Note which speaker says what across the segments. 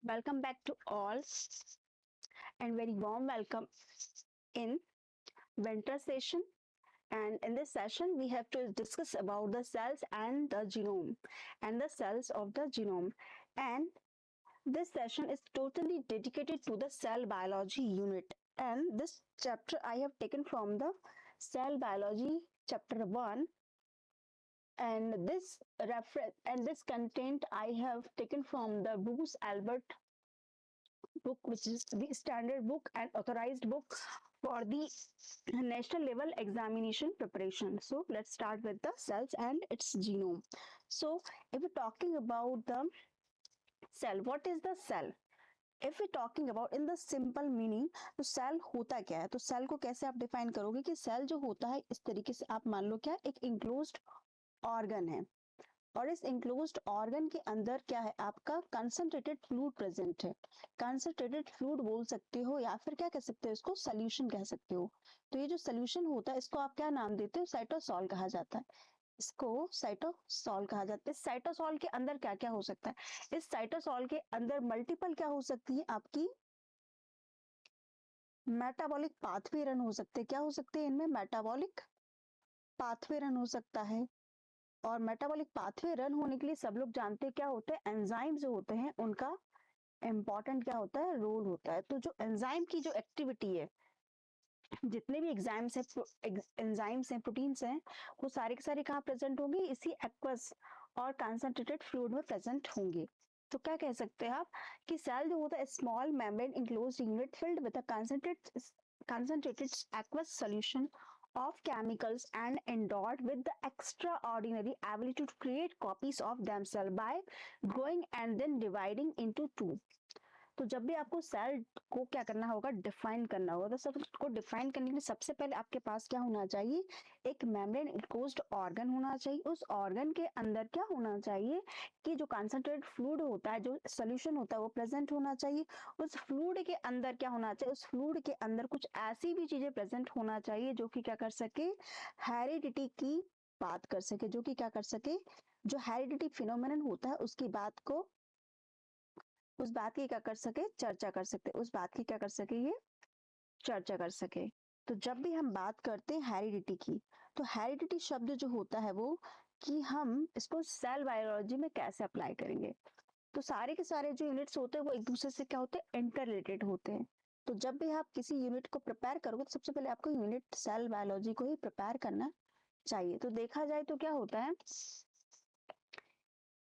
Speaker 1: Welcome back to all and very warm welcome in winter session. And in this session, we have to discuss about the cells and the genome and the cells of the genome. And this session is totally dedicated to the cell biology unit. And this chapter I have taken from the cell biology chapter 1, and this content I have taken from the Bruce Albert book, which is the standard book and authorized book for the national level examination preparation. So let's start with the cells and its genome. So if we're talking about the cell, what is the cell? If we're talking about in the simple meaning, तो cell होता क्या है? तो cell को कैसे आप define करोगे कि सेल जो होता है इस तरीके से आप मान लो क्या एक इंक्लोज्ड ऑर्गन है, और इस इंक्लोज्ड ऑर्गन के अंदर क्या है आपका कंसंट्रेटेड फ्लूइड प्रेजेंट है। कंसंट्रेटेड फ्लूइड बोल सकते हो या फिर क्या कह सकते हो, इसको सोल्यूशन कह सकते हो। तो ये जो सोल्यूशन होता है इसको आप क्या नाम देते हो? साइटोसॉल कहा जाता है। इसको साइटोसॉल कहा जाता है। साइटोसॉल के अंदर क्या क्या हो सकता है? इस साइटोसॉल के अंदर मल्टीपल क्या हो सकती है आपकी मेटाबॉलिक पाथवे रन हो सकते हैं। क्या हो सकते हैं इनमें? मेटाबॉलिक पाथवे रन हो सकता है। और मेटाबॉलिक पाथवे रन होने के लिए सब लोग जानते हैं क्या होता है, एंजाइम जो होते हैं उनका इंपॉर्टेंट क्या होता है, रोल होता है। तो जो एंजाइम की जो एक्टिविटी है, जितने भी एंजाइम्स हैं, प्रोटीन्स हैं, वो सारे के सारे कहाँ प्रेजेंट होंगे? इसी एक्वस और कंसंट्रेटेड फ्लूइड में प्रेजेंट होंगे। तो क्या कह सकते हैं आप कि सेल जो होता है small membrane enclosed unit filled with a concentrated aqueous solution of chemicals and endowed with the extraordinary ability to create copies of themselves by growing and then dividing into two. तो जब भी आपको cell को क्या करना होगा, define करना होगा, तो सबको डिफाइन करने के लिए सबसे पहले आपके पास क्या होना चाहिए? एक मेम्ब्रेन इनक्लोज्ड ऑर्गन होना चाहिए। उस ऑर्गन के अंदर क्या होना चाहिए कि जो कंसंट्रेटेड फ्लूइड होता है, जो सोल्यूशन होता है, वो प्रेजेंट होना चाहिए। उस फ्लूइड के अंदर क्या होना चाहिए? उस फ्लूइड के अंदर कुछ ऐसी भी चीजें प्रेजेंट होना चाहिए जो कि क्या कर सके, हेरिडिटी की बात कर सके, जो कि क्या कर सके, जो हेरिडिटी फिनोमिनन होता है उसकी बात को, उस बात की क्या कर सके, चर्चा कर सकते, उस बात की क्या कर सके, ये चर्चा कर सके। तो जब भी हम बात करते हैं हेरिडिटी की, तो हेरिडिटी शब्द जो होता है वो कि हम इसको सेल बायोलॉजी में कैसे अप्लाई करेंगे। तो सारे के सारे जो यूनिट्स होते हैं वो एक दूसरे से क्या होते हैं, इंटर रिलेटेड होते हैं। तो जब भी आप किसी यूनिट को प्रिपेयर करोगे तो सबसे पहले आपको यूनिट सेल बायोलॉजी को ही प्रिपेयर करना चाहिए। तो देखा जाए तो क्या होता है,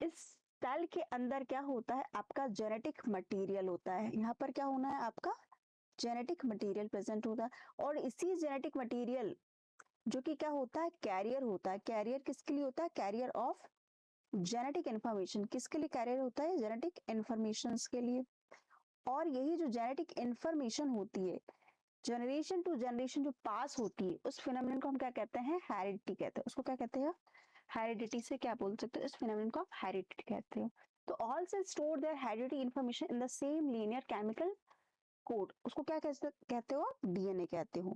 Speaker 1: इस सेल के अंदर क्या होता है आपका जेनेटिक मटेरियल होता है। यहाँ पर क्या होना है आपका, जेनेटिक मटेरियल प्रेजेंट होता है। और इसी जेनेटिक मटेरियल जो कि क्या होता है, कैरियर होता है। कैरियर किसके लिए होता है? Carrier of genetic information. किसके लिए कैरियर होता है? जेनेटिक इंफॉर्मेशन के लिए। और यही जो जेनेटिक इंफॉर्मेशन होती है, जनरेशन टू जनरेशन जो पास होती है, उस फिनोमिनन को हम क्या कहते हैं? हेरिडिटी कहते हैं। उसको क्या कहते हैं? हेरिडिटी से क्या बोल सकते हो, इस फिनोमिनन को हेरिडिटी कहते हैं। तो all cells store their heredity information in the same linear chemical code. उसको क्या कहते हो आप? डीएनए कहते हो।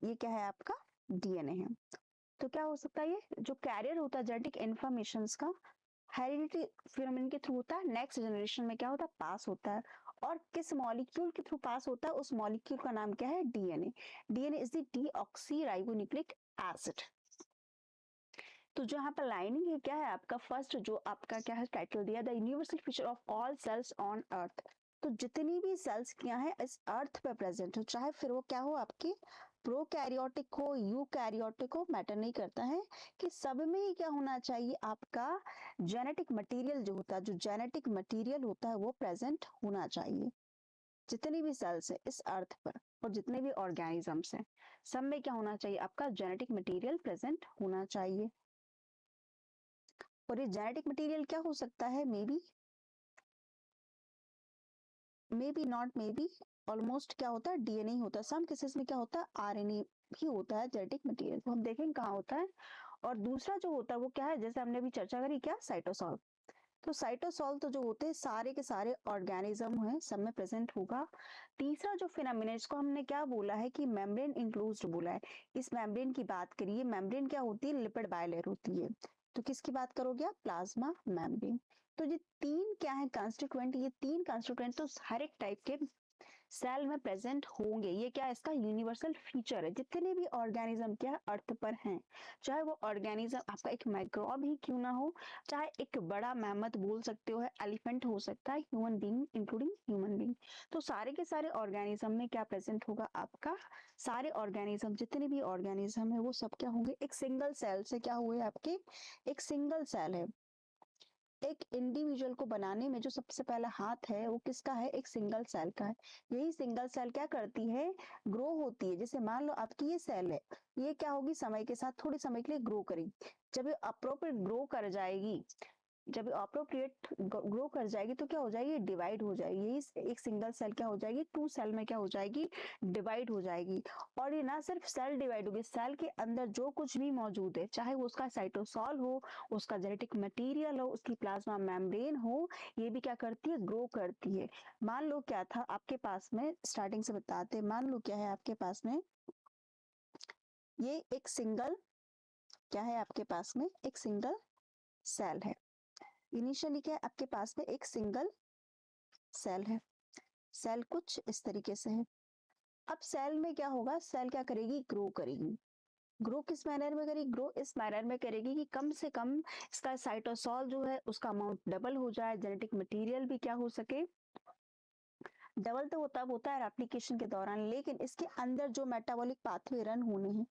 Speaker 1: ये क्या है आपका? डीएनए है। तो क्या हो सकता है, ये जो कैरियर होता है जेनेटिक इंफॉर्मेशन का, हेरिडिटी फिनोमिनन के थ्रू होता है, नेक्स्ट जनरेशन में क्या होता है? पास होता है। और किस मॉलिक्यूल के थ्रू पास होता है? उस मॉलिक्यूल का नाम क्या है? DNA. DNA is the deoxy ribonucleic acid. तो जो यहाँ पर लाइनिंग है क्या है आपका, फर्स्ट जो आपका क्या है टाइटल दिया, the universal feature of all cells on earth. तो जितनी भी सेल्स क्या है इस अर्थ पे प्रेजेंट हो, चाहे फिर वो क्या हो आपकी प्रोकैरियोटिक हो, यूकैरियोटिक हो, मैटर नहीं करता है, कि सब में ही क्या होना चाहिए आपका जेनेटिक मटेरियल जो होता है, जो जेनेटिक मटेरियल होता है वो प्रेजेंट होना चाहिए। जितनी भी सेल्स है इस अर्थ पर और जितने भी ऑर्गेनिजम्स हैं, सब में क्या होना चाहिए आपका जेनेटिक मटेरियल प्रेजेंट होना चाहिए। और ये जेनेटिक मटेरियल क्या हो सकता है? May be not, may be almost क्या होता है? डीएनए ही होता है। सम केसेस में क्या होता है? आरएनए भी होता है जेनेटिक मटेरियल। तो हम देखेंगे कहाँ होता है। और दूसरा जो होता है वो क्या है, जैसे हमने अभी चर्चा करी, क्या? साइटोसॉल। तो साइटोसॉल तो जो होते हैं सारे के सारे ऑर्गेनिज्म है, सब में प्रेजेंट होगा। तीसरा जो फिनोमिना, इसको हमने क्या बोला है कि मेम्ब्रेन इंक्लोज्ड बोला है। इस मेम्ब्रेन की बात करिए, मेम्ब्रेन क्या होती है? लिपिड बायलेयर होती है। तो किसकी बात करोगे आप? Plasma membrane. तो ये 3 क्या है कंस्टिट्यूएंट, ये 3 कंस्टिट्यूएंट तो हर एक टाइप के सेल में प्रेजेंट होंगे। ये क्या है, इसका यूनिवर्सल फीचर है। जितने भी ऑर्गेनिज्म क्या अर्थ पर हैं, चाहे वो ऑर्गेनिज्म आपका एक माइक्रोब ही क्यों ना हो, चाहे एक बड़ा मैमथ बोल सकते हो, एलिफेंट हो सकता है, human being including human being, तो सारे के सारे ऑर्गेनिज्म में क्या प्रेजेंट होगा आपका, सारे ऑर्गेनिज्म जितने भी ऑर्गेनिज्म है वो सब क्या होंगे, एक सिंगल सेल से क्या हुए आपके, एक सिंगल सेल है। एक इंडिविजुअल को बनाने में जो सबसे पहला हाथ है वो किसका है, एक सिंगल सेल का है। यही सिंगल सेल क्या करती है, ग्रो होती है। जैसे मान लो आपकी ये सेल है, ये क्या होगी, समय के साथ थोड़े समय के लिए ग्रो करेगी। जब ये अप्रोप्रिएट ग्रो कर जाएगी, जब अप्रोप्रिएट ग्रो कर जाएगी तो क्या हो जाएगी, डिवाइड हो जाएगी। यही एक सिंगल सेल क्या हो जाएगी, 2 सेल में क्या हो जाएगी, डिवाइड हो जाएगी। और ये ना सिर्फ सेल डिवाइड होगी, सेल के अंदर जो कुछ भी मौजूद है, चाहे वो उसका साइटोसॉल हो, उसका जेनेटिक मटेरियल हो, उसकी प्लाज्मा मेम्ब्रेन हो, ये भी क्या करती है, ग्रो करती है। मान लो क्या था आपके पास में, स्टार्टिंग से बताते, मान लो क्या है आपके पास में, ये एक सिंगल क्या है, आपके पास में एक सिंगल सेल है। इनिशियली क्या है आपके पास में, एक सिंगल सेल है। सेल कुछ इस तरीके से है। अब सेल में क्या होगा, सेल क्या करेगी, ग्रो करेगी। ग्रो किस मैनर में करेगी, ग्रो इस मैनर में करेगी कि कम से कम इसका साइटोसॉल जो है उसका अमाउंट डबल हो जाए, जेनेटिक मटेरियल भी क्या हो सके, डबल। तो तब होता है एप्लीकेशन के दौरान, लेकिन इसके अंदर जो मेटाबॉलिक पाथवे रन होने हैं,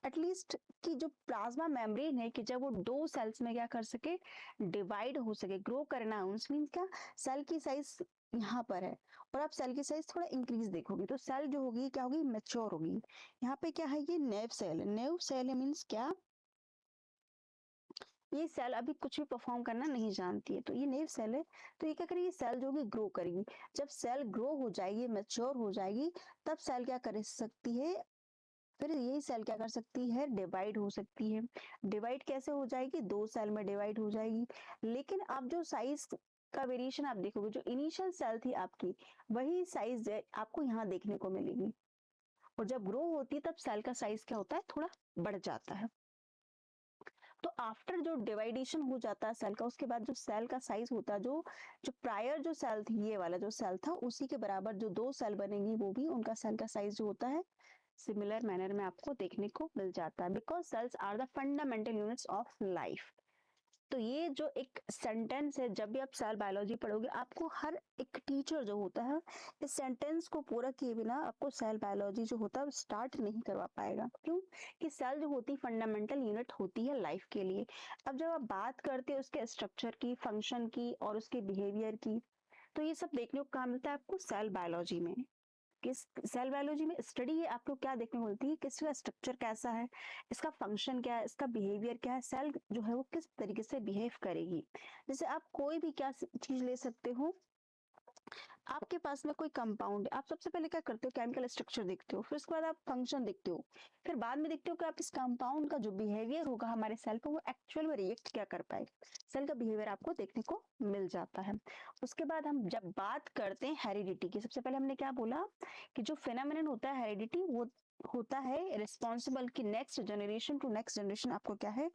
Speaker 1: एटलीस्ट कि जो प्लाज्मा मेम्ब्रेन है, कि जब वो 2 सेल्स में क्या कर सके, डिवाइड हो सके, ग्रो करना है, मीन्स क्या, सेल की साइज यहाँ पर है और आप सेल की साइज थोड़ा इंक्रीज देखोगे तो सेल जो होगी क्या होगी, मेच्योर होगी। यहाँ पे क्या है, ये नेव सेल है। नेव सेल मीन्स क्या, ये सेल अभी कुछ भी परफॉर्म करना नहीं जानती है, तो ये नेव सेल है। तो ये क्या करेगी, सेल जो होगी ग्रो करेगी। जब सेल ग्रो हो जाएगी, मैच्योर हो जाएगी, तब सेल क्या कर सकती है, फिर यही सेल क्या कर सकती है, डिवाइड हो सकती है। डिवाइड कैसे हो जाएगी, 2 सेल में डिवाइड हो जाएगी। लेकिन अब जो साइज का वेरिएशन आप देखोगे, जो इनिशियल सेल थी आपकी, वही साइज आपको यहाँ देखने को मिलेगी। और जब ग्रो होती है तब सेल का साइज क्या होता है, थोड़ा बढ़ जाता है। तो आफ्टर जो डिवाइडेशन हो जाता है सेल का, उसके बाद जो सेल का साइज होता है, जो जो प्रायर जो सेल थी, ये वाला जो सेल था, उसी के बराबर जो 2 सेल बनेंगी, वो भी उनका सेल का साइज जो होता है सिमिलर मैनर में आपको देखने को मिल जाता है। Because cells are the fundamental units of life. तो ये जो एक सेंटेंस है, जब भी आप सेल बायोलॉजी पढ़ोगे, आपको हर एक टीचर जो होता है इस सेंटेंस को पूरा किए बिना आपको सेल बायोलॉजी जो होता है स्टार्ट नहीं करवा पाएगा। क्यों, कि सेल जो होती फंडामेंटल यूनिट होती है लाइफ के लिए। अब जब आप बात करते हैं उसके स्ट्रक्चर की, फंक्शन की और उसके बिहेवियर की, तो ये सब देखने को कहाँ मिलता है आपको, सेल बायोलॉजी में। किस सेल बायोलॉजी में स्टडी है, आपको क्या देखने को मिलती है, कि इसका स्ट्रक्चर कैसा है, इसका फंक्शन क्या है, इसका बिहेवियर क्या है, सेल जो है वो किस तरीके से बिहेव करेगी। जैसे आप कोई भी क्या चीज ले सकते हो, आपके पास में कोई कंपाउंड है, आप सबसे पहले क्या करते हो, केमिकल स्ट्रक्चर देखते हो, फिर उसके बाद आप फंक्शन देखते हो, फिर बाद में देखते हो कि आप इस कंपाउंड का जो बिहेवियर होगा हमारे सेल पर, वो एक्चुअल में रिएक्ट क्या कर पाएगा। सेल का बिहेवियर आपको देखने को मिल जाता है। उसके बाद हम जब बात करते हैं हेरिडिटी की, सबसे पहले हमने क्या बोला, कि जो फिनोमिनन होता है हेरिडिटी, वो होता है रिस्पॉन्सिबल कि next generation to next generation आपको क्या है,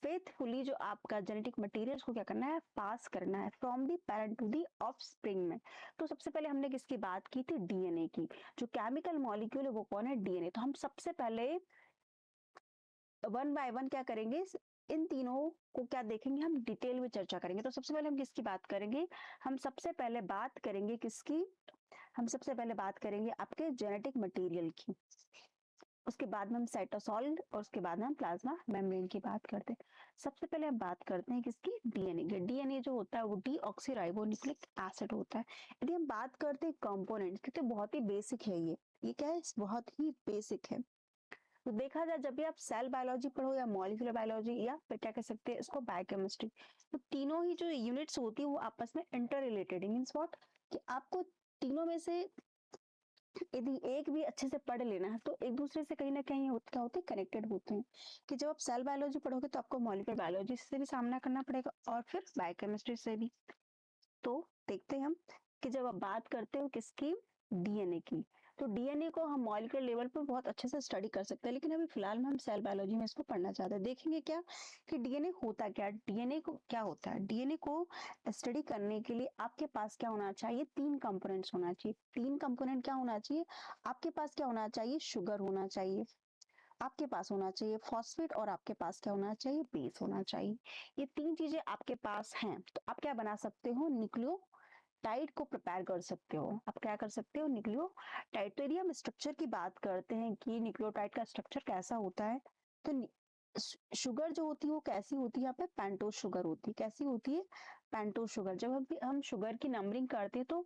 Speaker 1: फेथफुली जो आपका जेनेटिक मटेरियल को क्या करना है, पास करना है from the parent to the offspring में। तो सबसे पहले हमने किसकी बात की थी, डीएनए की। जो केमिकल मॉलिक्यूल है वो कौन है, डीएनए। तो हम सबसे पहले वन बाय वन क्या करेंगे, इन तीनों को क्या देखेंगे, हम डिटेल में चर्चा करेंगे। तो सबसे पहले हम किसकी बात करेंगे, हम सबसे पहले बात करेंगे किसकी, हम सबसे पहले बात करेंगे आपके जेनेटिक मटेरियल की। उसके बाद में हम साइटोसॉल और उसके बाद में हम प्लाज्मा मेम्ब्रेन की बात करते हैं। सबसे पहले हम बात करते हैं किसकी, डीएनए की। डीएनए जो होता है वो डीऑक्सीराइबोन्यूक्लिक एसिड होता है। यदि हम बात करते हैं कंपोनेंट की, तो बहुत ही बेसिक है ये क्या है, बहुत ही बेसिक है। तो देखा जाए, जब भी आप सेल बायोलॉजी पढ़ो या मॉलिक्यूलर बायोलॉजी या फिर क्या कह सकते हैं इसको, बायोकेमिस्ट्री, तो तीनों ही जो यूनिट्स होती है वो आपस में इंटर रिलेटेड है। मीन्स व्हाट, कि आपको तीनों में से यदि एक भी अच्छे से पढ़ लेना है तो एक दूसरे से कहीं ना कहीं क्या होते हैं, कनेक्टेड होते हैं। कि जब आप सेल बायोलॉजी पढ़ोगे तो आपको मॉलिक्यूलर बायोलॉजी से भी सामना करना पड़ेगा और फिर बायोकेमिस्ट्री से भी। तो देखते हैं हम, कि जब आप बात करते हो किसकी, डीएनए की। तो डीएनए को हम मॉलिक्यूलर लेवल पर बहुत अच्छे से स्टडी कर सकते हैं, लेकिन अभी फिलहाल में हम सेल बायोलॉजी में इसको पढ़ना चाहते हैं। देखेंगे क्या कि डीएनए होता क्या, डीएनए को क्या होता है। डीएनए को स्टडी करने के लिए आपके पास क्या होना चाहिए, 3 कंपोनेंट्स होना चाहिए। 3 कंपोनेंट क्या होना चाहिए आपके पास, क्या होना चाहिए, शुगर होना चाहिए आपके पास, होना चाहिए फॉस्फेट, और आपके पास क्या होना चाहिए, बेस होना चाहिए। ये 3 चीजें आपके पास हैं तो आप क्या बना सकते हो, न्यूक्लियोटाइड को प्रिपेयर कर सकते हो। आप क्या कर सकते हो, न्यूक्लियोटाइड। तो यदि हम स्ट्रक्चर की बात करते हैं कि न्यूक्लियोटाइड का स्ट्रक्चर कैसा होता है, तो शुगर जो होती है वो कैसी होती है, यहाँ पे पेंटोज शुगर होती है। कैसी होती है, पेंटोज शुगर। जब हम शुगर की नंबरिंग करते हैं तो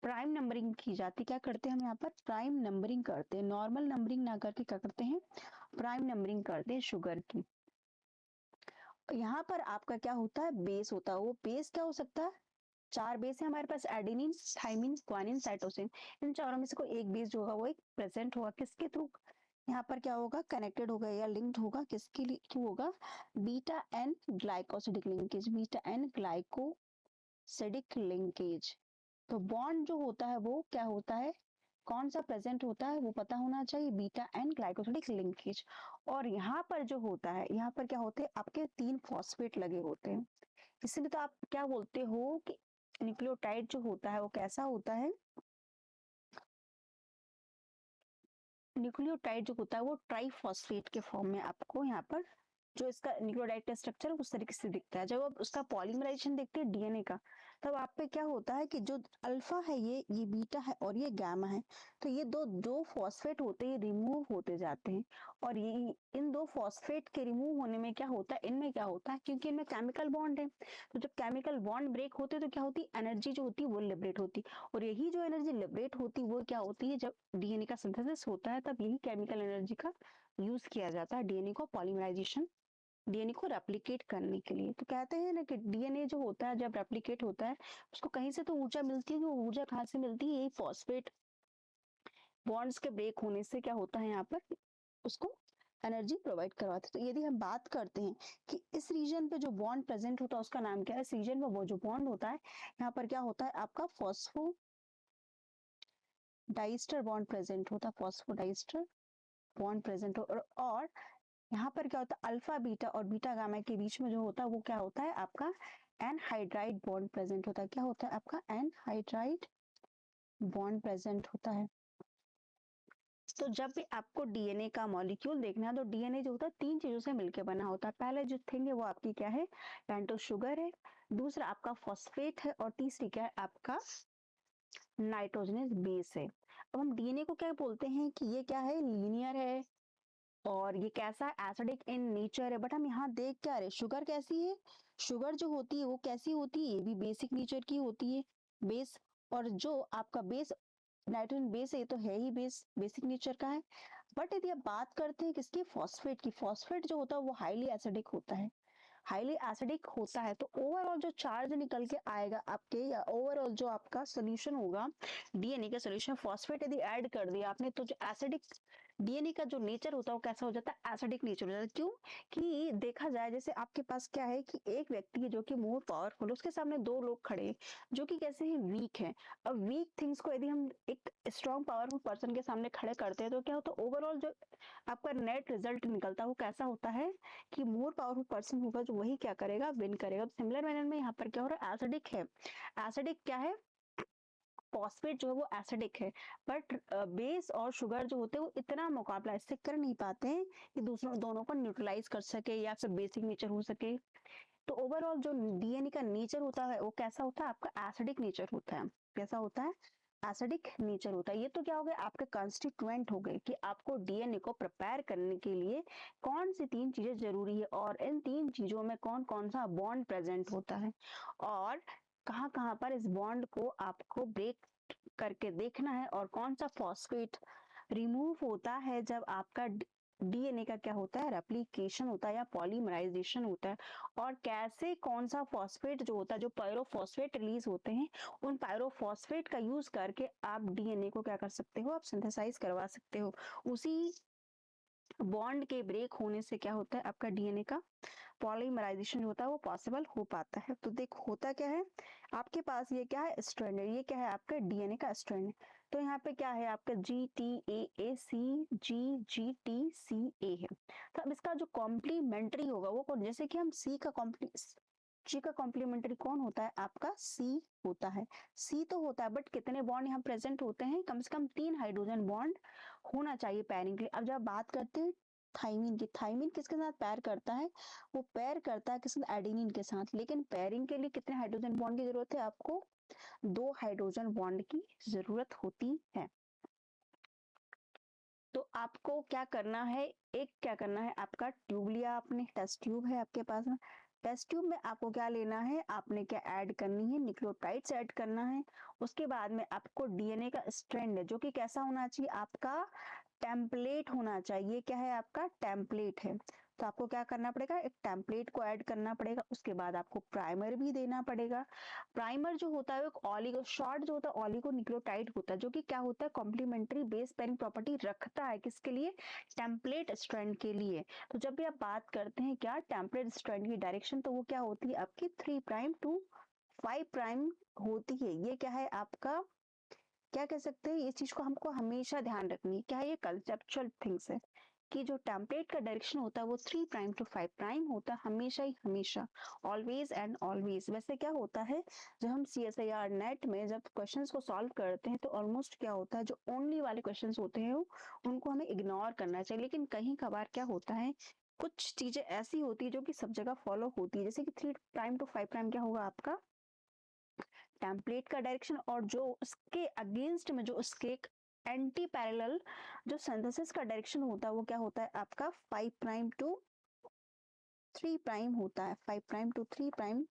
Speaker 1: प्राइम नंबरिंग की जाती है। क्या करते हैं हम यहाँ पर, प्राइम नंबरिंग करते हैं, नॉर्मल नंबरिंग ना करके क्या करते हैं, प्राइम नंबरिंग करते हैं शुगर की। यहाँ पर आपका क्या होता है, बेस होता है। वो बेस क्या हो सकता है, 4 बेस है हमारे पास, एडेनिन, थाइमिन, ग्वानिन, साइटोसिन। इन चारों में से कोई एक बेस जो होगा वो एक प्रेजेंट होगा, किसके थ्रू, यहाँ पर क्या होगा, कनेक्टेड होगा या लिंक्ड होगा, किसके थ्रू होगा, beta N glycosidic linkage, beta N glycosidic linkage. तो बॉन्ड जो होता है वो क्या होता है, कौन सा प्रेजेंट होता है वो पता होना चाहिए, बीटा एन ग्लाइकोसिडिक लिंकेज। और यहाँ पर जो होता है, यहाँ पर क्या होते हैं आपके 3 फॉस्फेट लगे होते हैं। इसलिए तो आप क्या बोलते हो कि न्यूक्लियोटाइड जो होता है वो कैसा होता है, न्यूक्लियोटाइड जो होता है वो ट्राइफॉस्फेट के फॉर्म में आपको यहाँ पर जो इसका न्यूक्लियोटाइड का स्ट्रक्चर उस तरीके से दिखता है। जब आप उसका पॉलीमराइजेशन देखते हैं डीएनए का, तब आप पे क्या होता है कि जो अल्फा है ये बीटा है और ये गामा है, तो ये दो फॉस्फेट होते हैं, रिमूव होते जाते हैं। और ये इन 2 फॉस्फेट के रिमूव होने में क्या होता है, इनमें क्या होता है, क्योंकि इनमें केमिकल बॉन्ड है, तो जब केमिकल बॉन्ड ब्रेक होते हैं तो क्या होती है, एनर्जी जो होती है वो लिबरेट होती है। और यही जो एनर्जी लिबरेट होती है वो क्या होती है, जब डीएनए का सिंथेसिस होता है तब यही केमिकल एनर्जी का यूज किया जाता है डीएनए को पॉलीमराइजेशन, डीएनए को रेप्लिकेट करने के लिए। तो कहते हैं ना कि डीएनए जो होता है जब रेप्लिकेट होता है उसको कहीं से तो ऊर्जा मिलती है, वो ऊर्जा कहाँ से मिलती है, यही फॉस्फेट बॉन्ड्स के ब्रेक होने से क्या होता है, यहाँ पर उसको एनर्जी प्रोवाइड करवाते हैं। तो यदि हम बात करते हैं कि इस रीजन पे जो बॉन्ड प्रेजेंट होता है उसका नाम क्या है, इस रीजन में वो जो बॉन्ड होता है यहाँ पर क्या होता है आपका फॉस्फो डाइस्टर बॉन्ड प्रेजेंट होता है, फॉस्फोडाइस्टर बॉन्ड प्रेजेंट हो। और यहाँ पर क्या होता है, अल्फा बीटा और बीटा गामा के बीच में जो होता है वो क्या होता है आपका एनहाइड्राइड बॉन्ड प्रेजेंट होता है। क्या होता है आपका एनहाइड्राइड बॉन्ड प्रेजेंट होता है। तो जब भी आपको डीएनए का मॉलिक्यूल देखना है तो डीएनए जो होता है 3 चीजों से मिलकर बना होता है। पहले जो थिंग है वो आपकी क्या है, पेंटोज शुगर है, दूसरा आपका फॉस्फेट है, और तीसरी क्या है आपका नाइट्रोजनस बेस है। अब हम डीएनए को क्या बोलते हैं कि ये क्या है, लीनियर है, और ये कैसा है, एसिडिक इन नेचर है। बट हम यहाँ देख क्या रहे, शुगर कैसी है, शुगर जो होती है वो कैसी होती है, ये भी बेसिक नेचर की होती है, बेस। और जो आपका बेस नाइट्रोजन बेस है ये तो है ही बेस, बेसिक नेचर का है। बट यदि आप बात करते हैं किसकी, फॉस्फेट की, फॉस्फेट जो होता है वो हाईली एसिडिक होता है, हाईली एसिडिक होता है। तो ओवरऑल जो चार्ज निकल के आएगा आपके, या ओवरऑल जो आपका सोल्यूशन होगा डीएनए का सोल्यूशन, फॉस्फेट यदि ऐड कर दिया आपने तो जो एसिडिक डीएनए का जो नेचर होता है वो कैसा हो जाता है, एसिडिक नेचर हो जाता है। क्यों कि देखा जाए जैसे आपके पास क्या है कि एक व्यक्ति है जो कि मोर पावरफुल, उसके सामने 2 लोग खड़े हैं जो कि कैसे हैं, वीक है। अब वीक थिंग्स को यदि हम एक स्ट्रॉन्ग पावरफुल पर्सन के सामने खड़े करते हैं तो क्या होता है, ओवरऑल जो आपका नेट रिजल्ट निकलता है वो कैसा होता है कि मोर पावरफुल पर्सन होगा जो वही क्या करेगा, विन करेगा। सिमिलर मैनर में यहाँ पर क्या हो रहा है, एसिडिक है, एसिडिक क्या है, फॉस्फेट जो है वो एसिडिक है। बट बेस और शुगर जो होते हैं वो इतना मुकाबला इससे कर नहीं पाते हैं कि दूसरों दोनों को न्यूट्रलाइज कर सके या फिर बेसिक नेचर हो सके। तो ओवरऑल जो डीएनए का नेचर होता है वो कैसा होता है, आपका एसिडिक नेचर होता है। कैसा होता है, एसिडिक नेचर होता है। ये तो क्या हो गए आपके कंस्टिट्यूएंट हो गए कि आपको डीएनए को प्रिपेयर करने के लिए कौन सी 3 चीजें जरूरी है, और इन 3 चीजों में कौन कौन सा बॉन्ड प्रेजेंट होता है, और कहाँ कहाँ पर इस बॉन्ड को आपको ब्रेक करके देखना है, और कौन सा फॉस्फेट रिमूव होता है जब आपका डीएनए का क्या होता है, रेप्लिकेशन होता है या पॉलीमराइजेशन होता है। और कैसे कौन सा फॉस्फेट जो होता है, जो पायरोफॉस्फेट रिलीज होते हैं, उन पायरोफॉस्फेट का यूज करके आप डीएनए को क्या कर सकते हो, आप सिंथेसाइज करवा सकते हो। उसी बॉन्ड के ब्रेक होने से क्या होता है, आपका डीएनए का पॉलीमराइजेशन होता है वो पॉसिबल हो पाता है। तो देख होता क्या है, आपके पास ये क्या है, स्ट्रैंड है, ये क्या है आपका डीएनए का स्ट्रैंड है। तो यहाँ पे क्या है आपका GTAAC GGTCA है। तो अब इसका जो कॉम्प्लीमेंट्री होगा वो कौन, जैसे कि हम जी का कॉम्प्लीमेंट्री कौन होता है आपका सी होता है। सी तो होता है बट कितने बॉन्ड यहाँ प्रेजेंट होते हैं, कम से कम 3 हाइड्रोजन बॉन्ड होना चाहिए पैरिंग के लिए। अब जब बात करते हैं थाइमिन की, थाइमिन किसके साथ पैर करता है, वो पैर करता है किसके साथ, एडेनिन के साथ। लेकिन पैरिंग के लिए कितने हाइड्रोजन बॉन्ड की जरूरत है आपको, 2 हाइड्रोजन बॉन्ड की जरूरत होती है। तो आपको क्या करना है, एक क्या करना है, आपका ट्यूब लिया आपने, टेस्ट ट्यूब है आपके पास में। टेस्ट ट्यूब में आपको क्या लेना है, आपने क्या ऐड करनी है, न्यूक्लियोटाइड्स ऐड करना है। उसके बाद में आपको डीएनए का स्ट्रैंड है जो कि कैसा होना चाहिए आपका, टेम्पलेट होना चाहिए। क्या है आपका, टेम्पलेट है। तो आपको क्या करना पड़ेगा, एक टेम्पलेट को ऐड करना पड़ेगा। उसके बाद आपको प्राइमर भी देना पड़ेगा। प्राइमर जो होता है एक ऑलिगो शॉर्ट जो होता है ऑलिगो न्यूक्लियोटाइड होता है, जो कि क्या होता है, कॉम्प्लीमेंट्री बेस पेयरिंग प्रॉपर्टी रखता है किसके लिए, टेम्पलेट स्ट्रैंड के लिए। तो जब भी आप बात करते हैं क्या टेम्पलेट स्ट्रैंड की डायरेक्शन, तो वो क्या होती है आपकी 3 प्राइम टू 5 प्राइम होती है। ये क्या है आपका, क्या कह सकते हैं, इस चीज को हमको हमेशा ध्यान रखनी है। क्या है, ये कंसेप्चुअल थिंग्स है कि जो टेम्पलेट का डायरेक्शन होता है वो 3 प्राइम टू 5 प्राइम होता है, हमेशा ही हमेशा, ऑलवेज एंड ऑलवेज। वैसे क्या होता है, जब हम CSIR नेट में जब क्वेश्चंस को सॉल्व करते हैं तो ऑलमोस्ट क्या होता है, जो ओनली वाले क्वेश्चंस होते हैं उनको हमें इग्नोर करना चाहिए। लेकिन कहीं कभार क्या होता है, कुछ चीजें ऐसी होती है जो कि सब जगह फॉलो होती है। जैसे कि 3 प्राइम टू 5 प्राइम क्या होगा आपका, टेम्पलेट का डायरेक्शन, और जो उसके अगेंस्ट में जो उसके एंटी पैरेलल जो सिंथेसिस का डायरेक्शन होता है वो क्या होता है आपका 5 प्राइम टू 3 प्राइम होता है। 5 प्राइम टू 3 प्राइम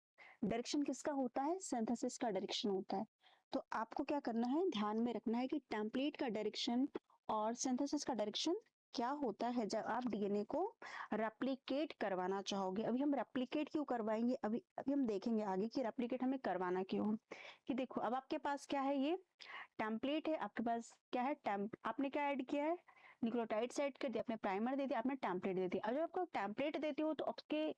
Speaker 1: डायरेक्शन किसका होता है, सिंथेसिस का डायरेक्शन होता है। तो आपको क्या करना है, ध्यान में रखना है कि टेम्पलेट का डायरेक्शन और सिंथेसिस का डायरेक्शन क्या होता है जब आप डीएनए को रेप्लिकेट करवाना चाहोगे। अभी हम रेप्लिकेट क्यों करवाएंगे, अभी अभी हम देखेंगे आगे कि रेप्लिकेट हमें करवाना क्यों। कि देखो अब आपके पास क्या है, ये टेम्पलेट है आपके पास, क्या है आपने क्या ऐड किया है, न्यूक्लियोटाइड्स ऐड कर दिया, आपने प्राइमर दे दिया, आपने टेम्पलेट दे दिया। अब जब आपको टेम्पलेट देते हो तो आपके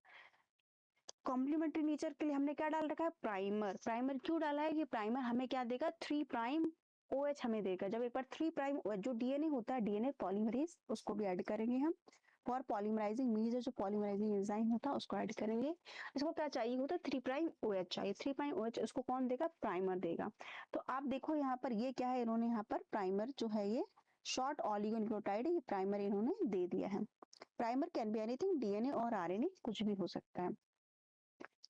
Speaker 1: कॉम्प्लीमेंट्री नेचर के लिए हमने क्या डाल रखा है, प्राइमर। प्राइमर क्यों डाला है, ये प्राइमर हमें क्या देगा, 3 प्राइम OH हमें देगा। जब एक बार 3 प्राइम OH जो डीएनए होता है, डीएनए पॉलीमरेज, उसको भी ऐड करेंगे हम। फॉर पॉलीमराइजिंग मीन्स जो पॉलीमराइजिंग एंजाइम होता है उसको ऐड करेंगे। इसको क्या चाहिए होता है, 3 प्राइम OH चाहिए। 3 प्राइम OH उसको कौन देगा, प्राइमर देगा। तो आप देखो यहाँ पर ये क्या है, इन्होंने यहाँ पर प्राइमर जो है ये शॉर्ट ऑलिगोन्यूक्लियोटाइड, ये प्राइमर इन्होंने दे दिया है। Primer can be anything, DNA और आरएनए कुछ भी हो सकता है।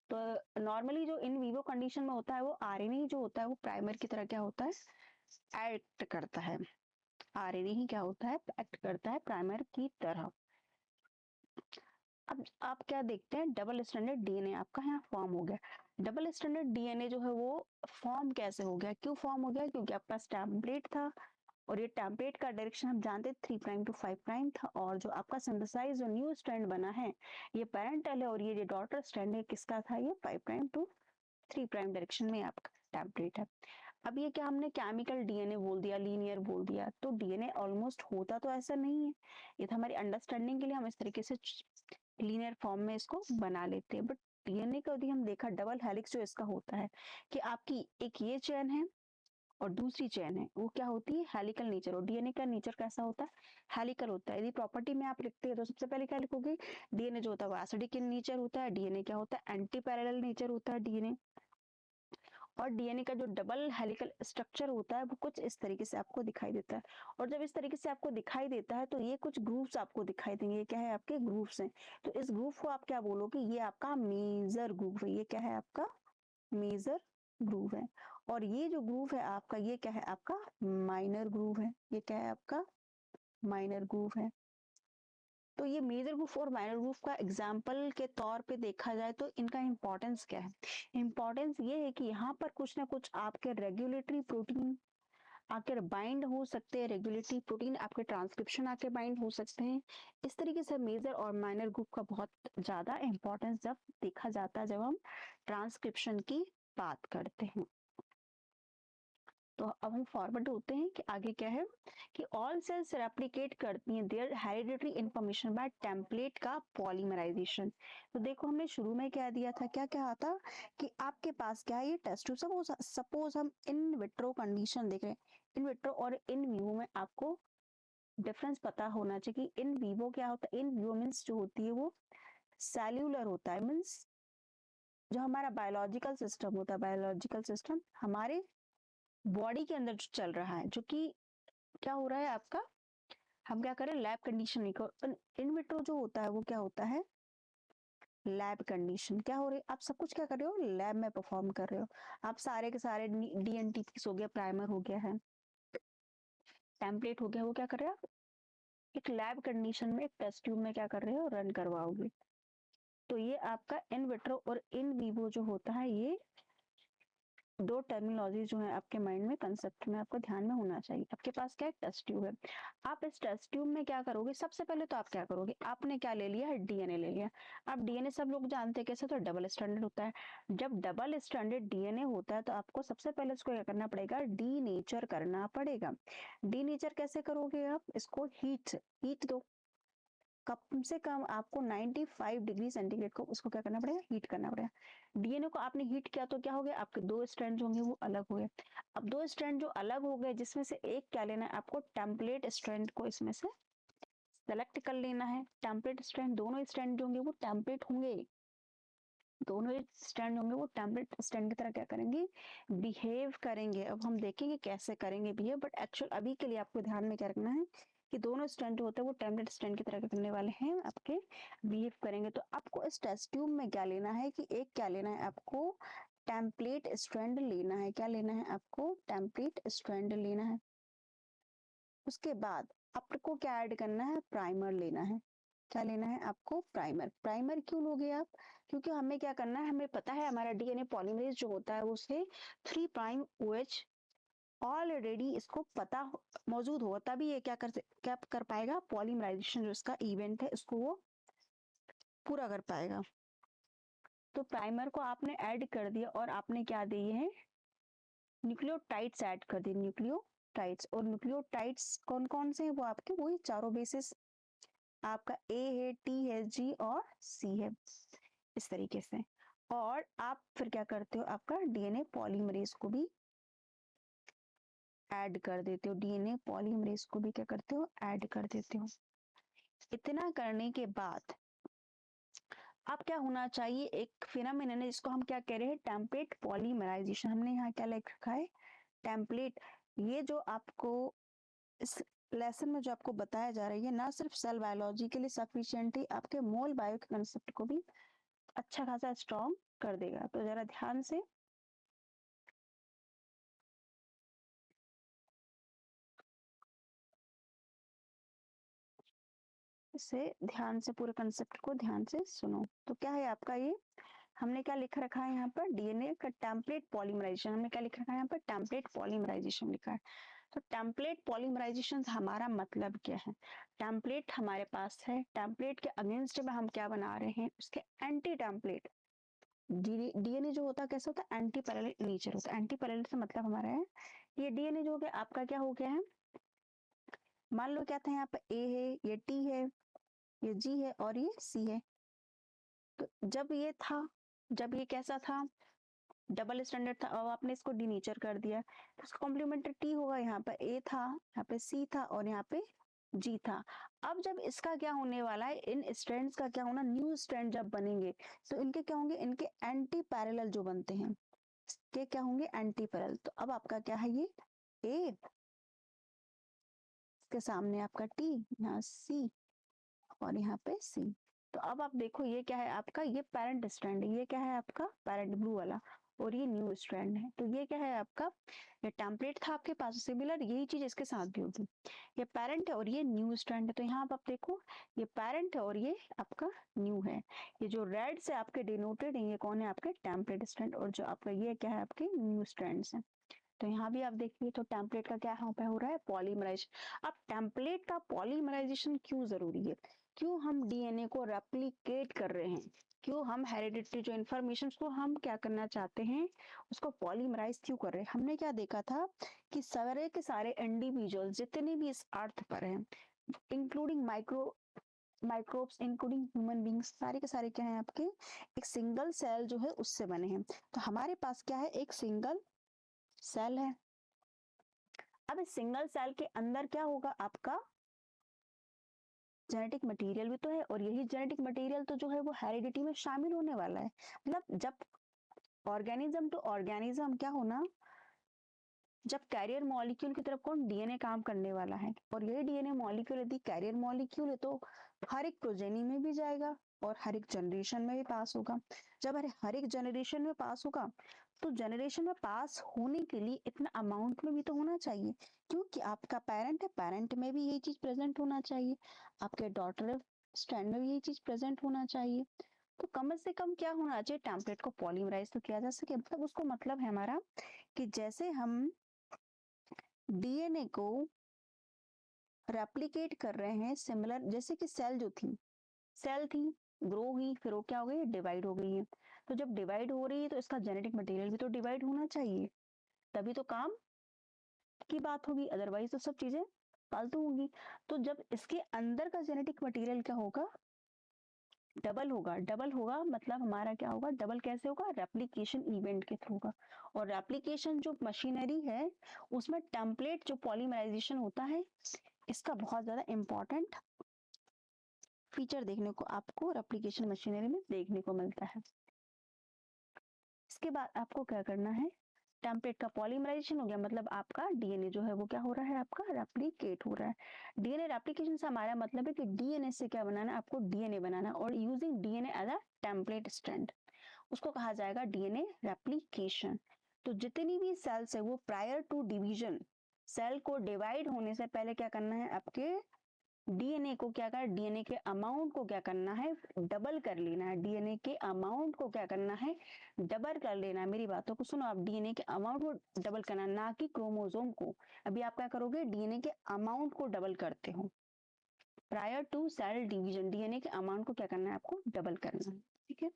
Speaker 1: तो नॉर्मली जो इन विवो कंडीशन में होता है वो आरएनए जो होता है वो प्राइमर की तरह क्या होता है, एक्ट करता है। आरएनए ही क्या होता है, एक्ट करता है प्राइमर की तरह। अब आप क्या देखते हैं, डबल स्टैंडर्ड डीएनए आपका यहाँ फॉर्म हो गया। डबल स्टैंडर्ड डीएनए जो है वो फॉर्म कैसे हो गया, क्यों फॉर्म हो गया, क्योंकि आपका टेम्पलेट था और ये टेम्पलेट का डायरेक्शन हम जानते 3 प्राइम टू 5 प्राइम था। और जो आपका सिंथेसाइज जो न्यू स्ट्रैंड बना है ये पेरेंटल है, और ये जो डॉटर स्ट्रैंड है किसका था, ये 5 प्राइम टू 3 प्राइम डायरेक्शन में आपका टेम्पलेट है। अब ये क्या हमने केमिकल डीएनए बोल दिया, लीनियर बोल दिया, तो डीएनए ऑलमोस्ट होता तो ऐसा नहीं है। ये था हमारी अंडरस्टैंडिंग के लिए हम इस तरीके से लीनियर फॉर्म में इसको बना लेते हैं। बट डीएनए का यदि हम देखा, डबल हेलिक्स जो इसका होता है कि आपकी एक ये चेन है और दूसरी चेन है, वो क्या होती है, हेलिकल नेचर। और डीएनए का नेचर कैसा होता है, हेलिकल होता है। यदि प्रॉपर्टी में आप लिखते हैं तो सबसे पहले क्या लिखोगे, डीएनए जो होता है वो एसिडिक इन नेचर होता है, डीएनए क्या होता है, एंटी पैरेलल नेचर होता है डीएनए। और डीएनए का जो डबल हेलिकल स्ट्रक्चर होता है वो कुछ इस तरीके से आपको दिखाई देता है। और जब इस तरीके से आपको दिखाई देता है तो ये कुछ ग्रुप्स आपको दिखाई देंगे, ये क्या है, आपके ग्रुप्स हैं। तो इस ग्रुप को आप क्या बोलोगे, ये आपका मेजर ग्रुप है। ये क्या है आपका, मेजर ग्रुव है। और ये जो ग्रुव है आपका, ये क्या है आपका, माइनर ग्रुव है। ये क्या है आपका, माइनर ग्रुव है। तो ये मेजर ग्रुप और माइनर ग्रुप का एग्जाम्पल के तौर पे देखा जाए तो इनका इंपॉर्टेंस क्या है, इंपॉर्टेंस ये है कि यहाँ पर कुछ ना कुछ आपके रेगुलेटरी प्रोटीन आकर बाइंड हो सकते हैं, रेगुलेटरी प्रोटीन आपके ट्रांसक्रिप्शन आके बाइंड हो सकते हैं। इस तरीके से मेजर और माइनर ग्रुप का बहुत ज्यादा इंपॉर्टेंस जब देखा जाता है जब हम ट्रांसक्रिप्शन की बात करते हैं। तो अब हम फॉरवर्ड होते हैं कि आगे क्या है, कि ऑल सेल्स रेप्लिकेट करती हैं their hereditary information by template का पॉलीमराइजेशन। तो देखो हमने शुरू में क्या दिया था, क्या कहा था कि आपके पास क्या है, ये टेस्ट ट्यूब। सपोज हम इन विट्रो कंडीशन देख रहे हैं, इन विट्रो और इन विवो में आपको डिफरेंस पता होना चाहिए कि इन विवो क्या होता है। इन विवो मीन्स जो होती है वो सेल्यूलर होता है, मीन्स जो हमारा बायोलॉजिकल सिस्टम होता है, बायोलॉजिकल सिस्टम हमारे बॉडी के अंदर जो चल रहा है, जो कि क्या हो रहा है आपका, हम क्या करें लैब कंडीशन में। इन विट्रो जो होता है वो क्या होता है, लैब कंडीशन। क्या हो रही है, आप सब कुछ क्या कर रहे हो, लैब में परफॉर्म कर रहे हो। आप सारे के सारे डीएनटी हो गया, प्राइमर हो गया है, टेम्पलेट हो गया, वो क्या कर रहे हो आप एक लैब कंडीशन में एक टेस्ट ट्यूब में क्या कर रहे हो, रन करवाओगे। तो ये आपका इन विट्रो और इन वीवो जो होता है, ये दो टर्मिनोलॉजी जो है आपके माइंड में, कंसेप्ट में आपको ध्यान में होना चाहिए। आपके पास क्या है, टेस्ट ट्यूब है। आप इस टेस्ट ट्यूब में क्या करोगे, सबसे पहले तो आप क्या करोगे, आपने क्या ले लिया है, डीएनए ले लिया। अब डीएनए सब लोग जानते हैं कैसे, तो डबल स्टैंडर्ड होता है। जब डबल स्टैंडर्ड डीएनए होता है तो आपको सबसे पहले इसको क्या करना पड़ेगा, डीनेचर करना पड़ेगा। डीनेचर कैसे करोगे आप, इसको हीट दो, कम से कम आपको 95 डिग्री सेंटीग्रेड को उसको क्या करना पड़ेगा, हीट करना पड़ेगा। डीएनए को आपने हीट किया तो क्या हो गया, आपके दो स्ट्रैंड होंगे वो अलग हो गए। अब दो स्ट्रैंड जो अलग हो गए, जिसमें से एक क्या लेना है आपको, टेम्पलेट स्ट्रैंड को इसमें से सेलेक्ट कर लेना है। टेम्पलेट स्ट्रैंड, दोनों स्ट्रैंड जो होंगे वो टेम्पलेट होंगे, दोनों स्टैंड होंगे वो टेम्पलेट स्टैंड की तरह क्या करेंगे, बिहेव करेंगे। अब हम देखेंगे कैसे करेंगे बिहेव, बट एक्चुअल अभी के लिए आपको ध्यान में क्या रखना है कि दोनों स्टैंड जो होते हैं वो टेम्पलेट स्टैंड की तरह करने वाले हैं, आपके बिहेव करेंगे। तो आपको इस टेस्ट ट्यूब में क्या लेना है कि एक क्या लेना है आपको, टेम्पलेट स्ट्रैंड लेना है। क्या लेना है आपको, टेम्पलेट स्ट्रैंड लेना है। उसके बाद आपको क्या ऐड करना है, प्राइमर लेना है। क्या लेना है आपको, प्राइमर। प्राइमर क्यों लोगे आप, क्योंकि हमें क्या करना है, हमें पता है हमारा डीएनए पॉलीमरेज जो होता है उसे 3 प्राइम ओएच ऑलरेडी इसको पता मौजूद होगा, तभी ये क्या कर पाएगा, पॉलीमराइजेशन जो इसका इवेंट है इसको वो पूरा कर पाएगा। तो प्राइमर को आपने ऐड कर दिया और आपने क्या दिए हैं, न्यूक्लियोटाइड्स ऐड कर दिए, न्यूक्लियोटाइड्स। और न्यूक्लियोटाइड्स कौन कौन से हैं, वो आपके वही चारों बेसिस, आपका ए है, टी है, जी और सी है, इस तरीके से। और आप फिर क्या करते हो, आपका डीएनए पॉलीमरेज को भी ऐड कर देते हो, डीएनए पॉलीमरेज को भी क्या करते हो, ऐड कर देते हो। इतना करने के बाद अब क्या होना चाहिए, एक फिनोमेनन है जिसको हम क्या कह रहे हैं, टेम्पलेट पॉलीमराइजेशन। हमने यहाँ क्या लिख रखा है, टेम्पलेट। ये जो आपको इस लेसन में जो आपको बताया जा रहा है, ये ना सिर्फ सेल बायोलॉजी के लिए सफिशिएंट है, आपके मोल बायो के कंसेप्ट को भी अच्छा खासा स्ट्रॉन्ग कर देगा। तो जरा ध्यान से इसे ध्यान से पूरे कंसेप्ट को ध्यान से सुनो। तो क्या है आपका ये, हमने क्या लिख रखा है यहाँ पर, डीएनए का टेम्पलेट पॉलीमराइजेशन। हमने क्या लिख रखा है यहाँ पर, टेम्पलेट पॉलीमराइजेशन लिखा है। तो टेम्पलेट पॉलीमराइजेशन से हमारा मतलब क्या है, टेम्पलेट हमारे पास है, टेम्पलेट के अगेंस्ट में हम क्या बना रहे हैं, उसके एंटी टेम्पलेट। डीएनए जो होता है कैसा होता है, एंटी पैरेलल नेचर होता है। एंटी पैरेलल से मतलब हमारा है, ये डीएनए जो हो गया आपका क्या हो गया है, मान लो क्या था यहाँ पे, ए है, ये टी है, ये जी है और ये सी है। तो जब ये था, जब ये कैसा था, डबल स्टैंडर्ड था, अब आपने इसको डीनेचर कर दिया तो उसका कॉम्प्लीमेंट्री टी होगा। यहाँ पे ए था, यहाँ पे सी था और यहाँ पे जी था। अब जब इसका क्या होने वाला है, इन स्ट्रैंड्स का क्या होना, न्यू स्ट्रैंड जब बनेंगे तो इनके क्या होंगे, इनके एंटी पैरेलल जो बनते हैं के क्या होंगे, एंटी पैरेलल। तो अब आपका क्या है, ये ए, इसके सामने आपका टी, यहाँ सी और यहाँ पे सी। तो अब आप देखो ये क्या है आपका, ये पेरेंट स्ट्रैंड है, ये क्या है आपका पेरेंट ब्लू वाला, और ये न्यू स्ट्रैंड है। तो ये क्या है आपका, ये टेम्पलेट था आपके पास सिमिलर, यही चीज इसके साथ भी होगी। ये पेरेंट है और ये न्यू स्ट्रैंड है। तो यहाँ आप देखो ये पेरेंट है और ये आपका न्यू है। ये जो रेड से आपके डिनोटेड है, ये कौन है आपके टेम्पलेट स्ट्रैंड, और जो आपका ये क्या है आपके न्यू स्ट्रैंड्स है। तो यहाँ भी आप देखिए, तो टेम्पलेट का क्या यहाँ पे हो रहा है, पॉलीमराइजेशन। अब टेम्पलेट का पॉलीमराइजेशन क्यों जरूरी है, क्यों हम डीएनए को रेप्लिकेट कर रहे हैं, क्यों हम हेरिडिटरी जो इन्फॉर्मेशन को हम क्या करना चाहते हैं, उसको पॉलीमराइज क्यों कर रहे हैं। हमने क्या देखा था कि सारे के सारे इंडिविजुअल जितने भी इस अर्थ पर हैं, including microbes, including human beings, सारे के सारे क्या है आपके, एक सिंगल सेल जो है उससे बने हैं। तो हमारे पास क्या है, एक सिंगल सेल है। अब इस सिंगल सेल के अंदर क्या होगा, आपका जेनेटिक मटेरियल भी तो है, और यही जेनेटिक मटेरियल तो जो है वो हेरिडिटी में शामिल होने वाला है। मतलब जब ऑर्गेनिज्म टू ऑर्गेनिज्म क्या होना, जब कैरियर मॉलिक्यूल की तरफ कौन, डीएनए काम करने वाला है, और ये डीएनए मॉलिक्यूल यदि कैरियर मॉलिक्यूल है तो हर एक प्रोजेनी में भी जाएगा और हर एक जनरेशन में भी पास होगा। जब हर एक जनरेशन में पास होगा तो जनरेशन में पास होने के लिए इतना अमाउंट में भी तो होना चाहिए, क्योंकि आपका पेरेंट है, पेरेंट में भी यही चीज प्रेजेंट होना चाहिए, आपके डॉटर स्ट्रैंड में भी यही चीज प्रेजेंट होना चाहिए। तो कम से कम क्या होना चाहिए, टेम्पलेट को पॉलीमराइज तो किया जा सके। मतलब उसको मतलब है हमारा कि जैसे हम डीएनए को रेप्लिकेट कर रहे हैं सिमिलर, जैसे कि सेल थी, ग्रो हुई, फिर वो क्या हो गई, डिवाइड हो गई है। तो जब डिवाइड हो रही है तो इसका जेनेटिक मटेरियल भी तो डिवाइड होना चाहिए, तभी तो काम की बात होगी, अदरवाइज तो सब चीजें फालतू होगी। तो जब इसके अंदर का जेनेटिक मटेरियल क्या होगा, डबल होगा। डबल होगा मतलब हमारा क्या होगा, डबल कैसे होगा, रेप्लिकेशन इवेंट के थ्रू होगा। और रेप्लिकेशन जो मशीनरी है उसमें टेम्पलेट जो पॉलीमराइजेशन होता है, इसका बहुत ज्यादा इंपॉर्टेंट फीचर देखने को आपको रेप्लिकेशन मशीनरी में देखने को मिलता है। इसके बाद आपको क्या करना है, टेम्पलेट का पॉलीमराइजेशन हो गया, मतलब आपका डीएनए जो है वो क्या हो रहा है, आपका रेप्लिकेट हो रहा है। डीएनए रेप्लिकेशन से हमारा मतलब है कि डीएनए से क्या बनाना है, आपको डीएनए बनाना, और using DNA as a template strand, उसको कहा जाएगा डीएनए रेप्लिकेशन। तो जितनी भी सेल्स है वो प्रायर टू डिवीजन, सेल को डिवाइड होने से पहले क्या करना है, आपके डीएनए को क्या करना, डीएनए के अमाउंट को क्या करना है, डबल कर लेना है। डीएनए के अमाउंट को क्या करना है, डबल कर लेना है। मेरी बातों को सुनो, आप डीएनए के अमाउंट को डबल करना, ना कि क्रोमोसोम को। अभी आप क्या करोगे, डीएनए के अमाउंट को डबल करते हो। Prior to cell division DNA के अमाउंट को क्या करना है, आपको डबल करना है, ठीक है।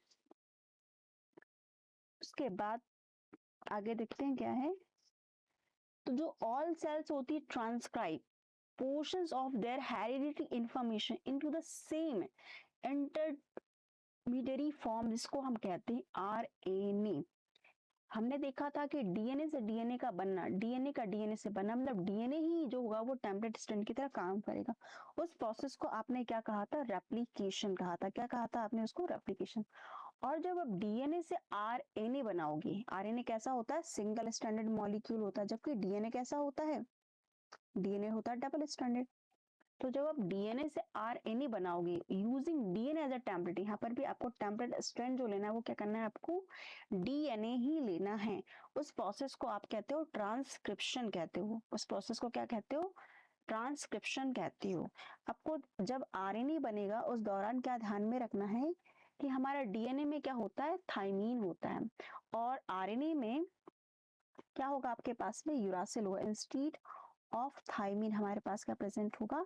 Speaker 1: उसके बाद आगे देखते हैं क्या है। तो जो ऑल सेल्स होती है transcribe portions of their hereditary information into the same intermediary form, जिसको हम कहते हैं आरएनए। हमने देखा था कि डीएनए से डीएनए का बनना, डीएनए का डीएनए से बनना, मतलब डीएनए ही जो होगा वो टेम्पलेट स्ट्रैंड की तरह काम करेगा। उस प्रोसेस को आपने क्या कहा था, रेप्लिकेशन कहा था। क्या कहा था आपने उसको, रेप्लिकेशन। और जब आप डीएनए से आरएनए बनाओगे, आरएनए कैसा होता है, सिंगल स्ट्रैंडेड मॉलिक्यूल होता है, जबकि डीएनए कैसा होता है, डीएनए होता है डबल स्ट्रैंडेड। तो जब आप डीएनए से आरएनए बनाओगे using DNA as a template, यहाँ पर भी आपको टेम्पलेट स्ट्रैंड जो लेना है वो क्या करना है, आपको डीएनए ही लेना है। उस प्रोसेस को आप कहते हो ट्रांसक्रिप्शन कहते हो। उस प्रोसेस को क्या कहते हो, ट्रांसक्रिप्शन कहते हो। आपको जब आरएनए बनेगा उस दौरान क्या ध्यान में रखना है कि हमारा डीएनए में क्या होता है, थाइमीन होता है, और आरएनए में क्या होगा, आपके पास में यूरासिल होगा। इंस्टीड ऑफ थाइमीन हमारे पास क्या प्रेजेंट होगा,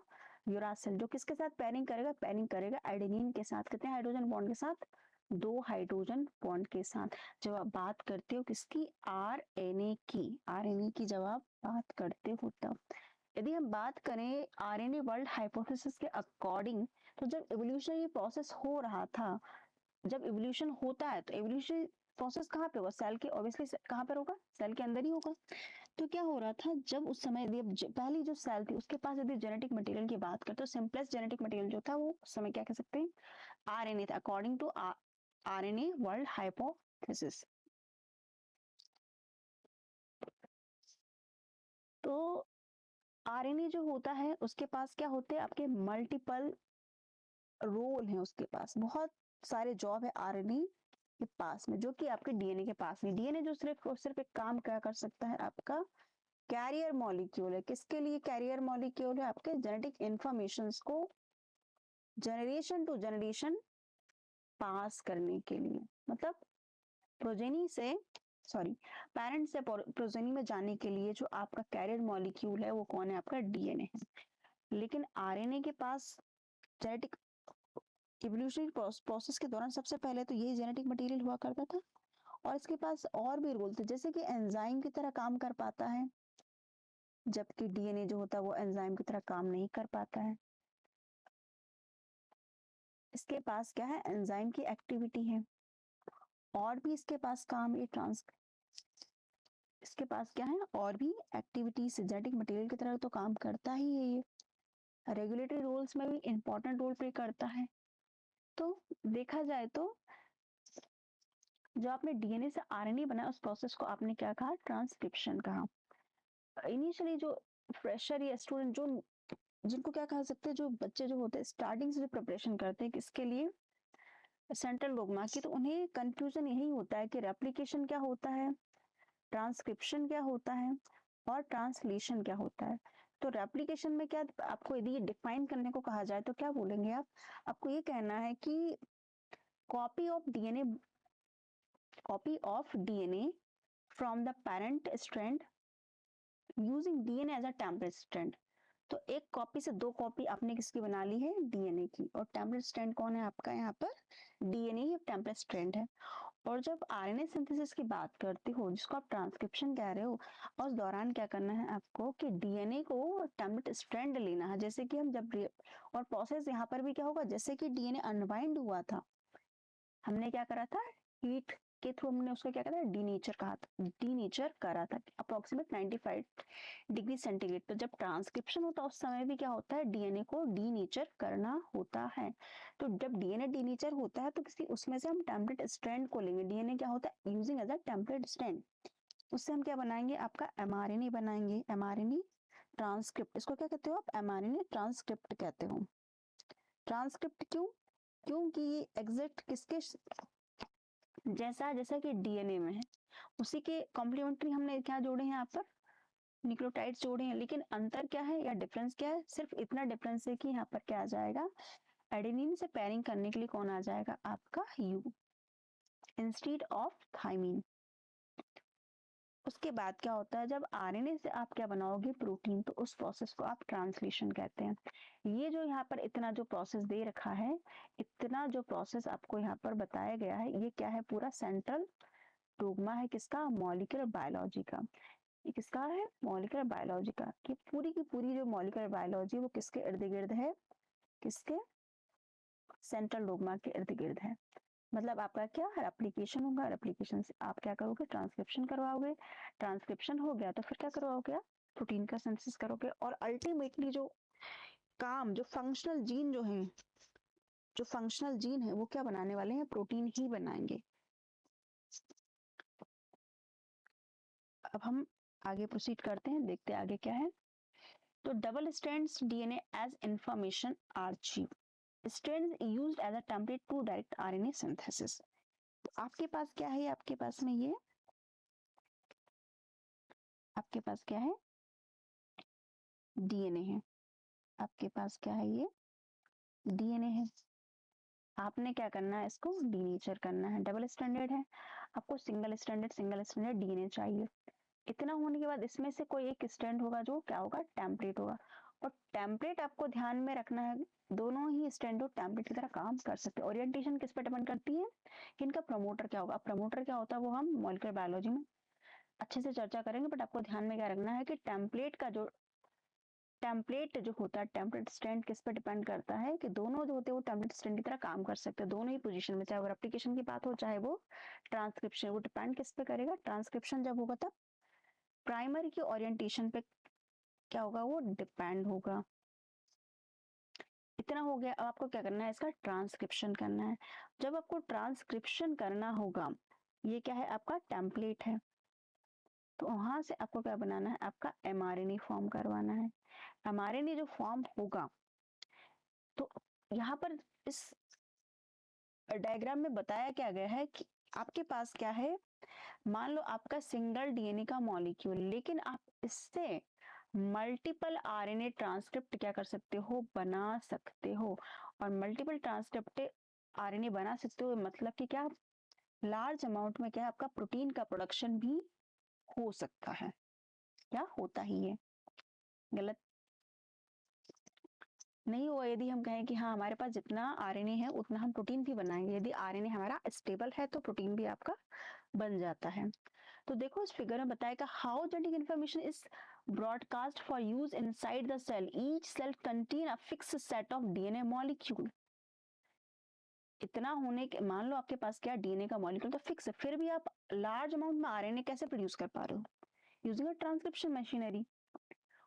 Speaker 1: यूरासिल, जो किसके साथ पेयरिंग करेगा, पेयरिंग करेगा एडेनिन के साथ। कितने हाइड्रोजन बॉन्ड के साथ, 2 हाइड्रोजन बॉन्ड के साथ। जब आप बात करते हो किसकी, आरएनए की, आरएनए की जब आप बात करते हो तब, यदि हम बात करें आरएनए वर्ल्ड हाइपोथेसिस के अकॉर्डिंग, तो जब इवोल्यूशनरी प्रोसेस हो रहा था, जब इवोल्यूशन होता है तो इवोल्यूशन प्रोसेस कहाँ पे होगा, सेल के, ऑब्वियसली कहाँ पर होगा, सेल के अंदर ही होगा। तो क्या हो रहा था, जब उस समय पहली जो सेल थी उसके पास यदि जेनेटिक मटेरियल की बात करते तो सिंपलेस्ट जेनेटिक मटेरियल जो था वो उस समय क्या कह सकते हैं, आरएनए था, according to RNA world hypothesis. तो आरएनए जो होता है उसके पास क्या होते हैं, आपके मल्टीपल रोल है, उसके पास बहुत सारे जॉब है आरएनए के पास में, जो कि आपके डीएनए के पास नहीं। डीएनए जो सिर्फ और सिर्फ एक काम क्या कर सकता है, आपका कैरियर मॉलिक्यूल है। किसके लिए कैरियर मॉलिक्यूल है, आपके जेनेटिक इंफॉर्मेशंस को जनरेशन टू जनरेशन पास करने के लिए। मतलब प्रोजेनी से, सॉरी, पेरेंट से प्रोजेनी में जाने के लिए जो आपका कैरियर मॉलिक्यूल है वो कौन है, आपका डीएनए है। लेकिन आरएनए के पास जेनेटिक इवोल्यूशनरी प्रोसेस के दौरान सबसे पहले तो यही जेनेटिक मटेरियल हुआ करता था, और इसके पास और भी रोल थे, जैसे कि एंजाइम की तरह काम कर पाता है, जबकि डीएनए जो होता है वो एंजाइम की तरह काम नहीं कर पाता है। इसके पास क्या है, एंजाइम की एक्टिविटी है, और भी इसके पास काम, ये इसके इसके पास क्या है और भी एक्टिविटी सिंथेटिक मटेरियल की तरह तो काम करता ही है ये, रेगुलेटरी रोल्स में भी इंपॉर्टेंट रोल प्ले करता है। तो देखा जाए तो जो आपने डीएनए से आरएनए बनाया उस प्रोसेस को आपने क्या कहा, ट्रांसक्रिप्शन कहा। इनिशियली जो फ्रेशर या स्टूडेंट जो जिनको क्या कह सकते हैं, जो बच्चे जो होते हैं स्टार्टिंग से जो प्रिपरेशन करते हैं किसके लिए, सेंट्रल डोग्मा की, तो उन्हें कंफ्यूजन यही होता है कि रेप्लिकेशन क्या होता है, ट्रांसक्रिप्शन क्या होता है और ट्रांसलेशन क्या होता है। तो रेप्लिकेशन में क्या आपको यदि डिफाइन करने को कहा जाए तो क्या बोलेंगे आप, आपको ये कहना है कि copy of DNA from the parent strand using DNA as a template strand. तो एक कॉपी से दो कॉपी आपने किसकी बना ली है, डीएनए की, और टेम्पलेट स्ट्रैंड कौन है आपका, यहाँ पर डीएनए ही टेम्पलेट स्ट्रैंड है। और जब आरएनए सिंथेसिस की बात करते हो जिसको आप ट्रांसक्रिप्शन कह रहे हो, उस दौरान क्या करना है आपको कि डीएनए को टेम्पलेट स्ट्रैंड लेना है, जैसे कि हम जब और प्रोसेस यहाँ पर भी क्या होगा, जैसे कि डीएनए अनबाइंड हुआ था, हमने क्या करा था, हीट के थ्रू हमने उसको क्या करा, डीनेचर करा था अप्रोक्सीमेट 95 डिग्री सेंटीग्रेड। तो जब ट्रांसक्रिप्शन होता है उस समय भी क्या होता है, डीएनए को डीनेचर करना होता है। तो जब डीएनए डीनेचर होता है तो किसी उसमें से हम टेम्पलेट स्ट्रैंड को लेंगे, डीएनए क्या होता है using as a template strand, उससे हम क्या बनाएंगे, आपका एमआरएनए बनाएंगे, एमआरएनए ट्रांसक्रिप्ट, इसको क्या कहते हो आप, एमआरएनए ट्रांसक्रिप्ट कहते हो। ट्रांसक्रिप्ट क्यों, क्योंकि ये एग्जैक्ट किसके जैसा कि डीएनए में है उसी के कॉम्प्लीमेंट्री हमने क्या जोड़े हैं यहाँ पर, न्यूक्लियोटाइड्स जोड़े हैं। लेकिन अंतर क्या है या डिफरेंस क्या है, सिर्फ इतना डिफरेंस है कि यहाँ पर क्या आ जाएगा, एडेनिन से पेयरिंग करने के लिए कौन आ जाएगा, आपका यू इंस्टेड ऑफ थाइमीन। उसके बाद क्या होता है, जब आरएनए से आप क्या बनाओगे, प्रोटीन, तो उस प्रोसेस को आप ट्रांसलेशन कहते हैं। ये जो यहाँ पर इतना जो प्रोसेस दे रखा है, इतना जो प्रोसेस आपको यहाँ पर बताया गया है, ये क्या है, पूरा सेंट्रल डोग्मा है किसका, मॉलिक्यूलर बायोलॉजी का। ये किसका है, मॉलिक्यूलर बायोलॉजी का, कि पूरी की पूरी जो मॉलिक्यूलर बायोलॉजी वो किसके इर्द गिर्द है, किसके, सेंट्रल डोग्मा के इर्द गिर्द है। मतलब आपका क्या रेप्लिकेशन होगा, रेप्लिकेशन से आप क्या करोगे, ट्रांसक्रिप्शन करवाओगे, ट्रांसक्रिप्शन हो गया तो फिर क्या करवाओगे आप, प्रोटीन का सिंथेसिस करोगे, और अल्टीमेटली जो काम, जो फंक्शनल जीन है वो क्या बनाने वाले हैं, प्रोटीन ही बनाएंगे। अब हम आगे प्रोसीड करते हैं, देखते हैं आगे क्या है। तो double strands DNA as information archive, strands used as a template to direct RNA synthesis. आपके पास क्या है, आपके पास में ये, आपके पास क्या है, डीएनए है, आपके पास क्या है, ये डीएनए है। आपने क्या करना है, इसको डीनेचर करना है, डबल स्टैंडर्ड है, आपको सिंगल स्टैंडर्ड डीएनए चाहिए। इतना होने के बाद इसमें से कोई एक स्टैंड होगा जो क्या होगा, टेम्पलेट होगा। और टेम्पलेट आपको ध्यान में रखना है, दोनों ही स्टैंड और टेम्पलेट की तरह काम कर सकते हैं। ओरिएंटेशन किस पर डिपेंड करती है, कि इनका प्रमोटर क्या होगा। प्रमोटर क्या होता है वो हम मॉलिक्यूलर बायोलॉजी में अच्छे से चर्चा करेंगे, बट आपको ध्यान में क्या रखना है कि टेम्पलेट जो होता है, टेम्पलेट स्टैंड किस पर डिपेंड करता है, कि दोनों जो होते हैं वो टेम्पलेट स्टैंड की तरह काम कर सकते हैं, दोनों ही पोजीशन में, चाहे वो एप्लीकेशन की बात हो चाहे वो ट्रांसक्रिप्शन, वो डिपेंड किस पे करेगा, ट्रांसक्रिप्शन जब होगा तब प्राइमरी की ओरिएंटेशन पे क्या होगा, वो डिपेंड होगा। इतना हो गया। अब आपको क्या करना है, इसका ट्रांसक्रिप्शन करना है। जब आपको ट्रांसक्रिप्शन करना होगा, ये क्या है, आपका टेम्पलेट है, तो वहां से आपको क्या बनाना है, आपका एमआरएनए फॉर्म करवाना है। एमआरएनए जो फॉर्म होगा, तो यहाँ पर इस डायग्राम में बताया क्या गया है कि आपके पास क्या है, मान लो आपका सिंगल डीएनए का मॉलिक्यूल, लेकिन आप इससे मल्टीपल आरएनए ट्रांसक्रिप्ट क्या कर सकते हो, बना सकते हो। और मल्टीपल ट्रांसक्रिप्ट आरएनए बना सकते हो मतलब कि क्या, लार्ज अमाउंट में क्या आपका प्रोटीन का प्रोडक्शन भी हो सकता है, क्या होता ही है, गलत नहीं हुआ। यदि हम कहें कि हाँ हमारे पास जितना आरएनए है उतना हम प्रोटीन भी बनाएंगे, यदि आरएनए हमारा स्टेबल है तो प्रोटीन भी आपका बन जाता है। तो देखो इस फिगर में बताएगा how genetic information is broadcast for use inside the cell, each cell contain a fixed set of DNA molecule. इतना होने के, मान लो आपके पास क्या डीएनए का मॉलिक्यूल तो फिक्स है, फिर भी आप लार्ज अमाउंट में आरएनए कैसे प्रोड्यूस कर पा रहे हो, यूजिंग अ ट्रांसक्रिप्शन मशीनरी।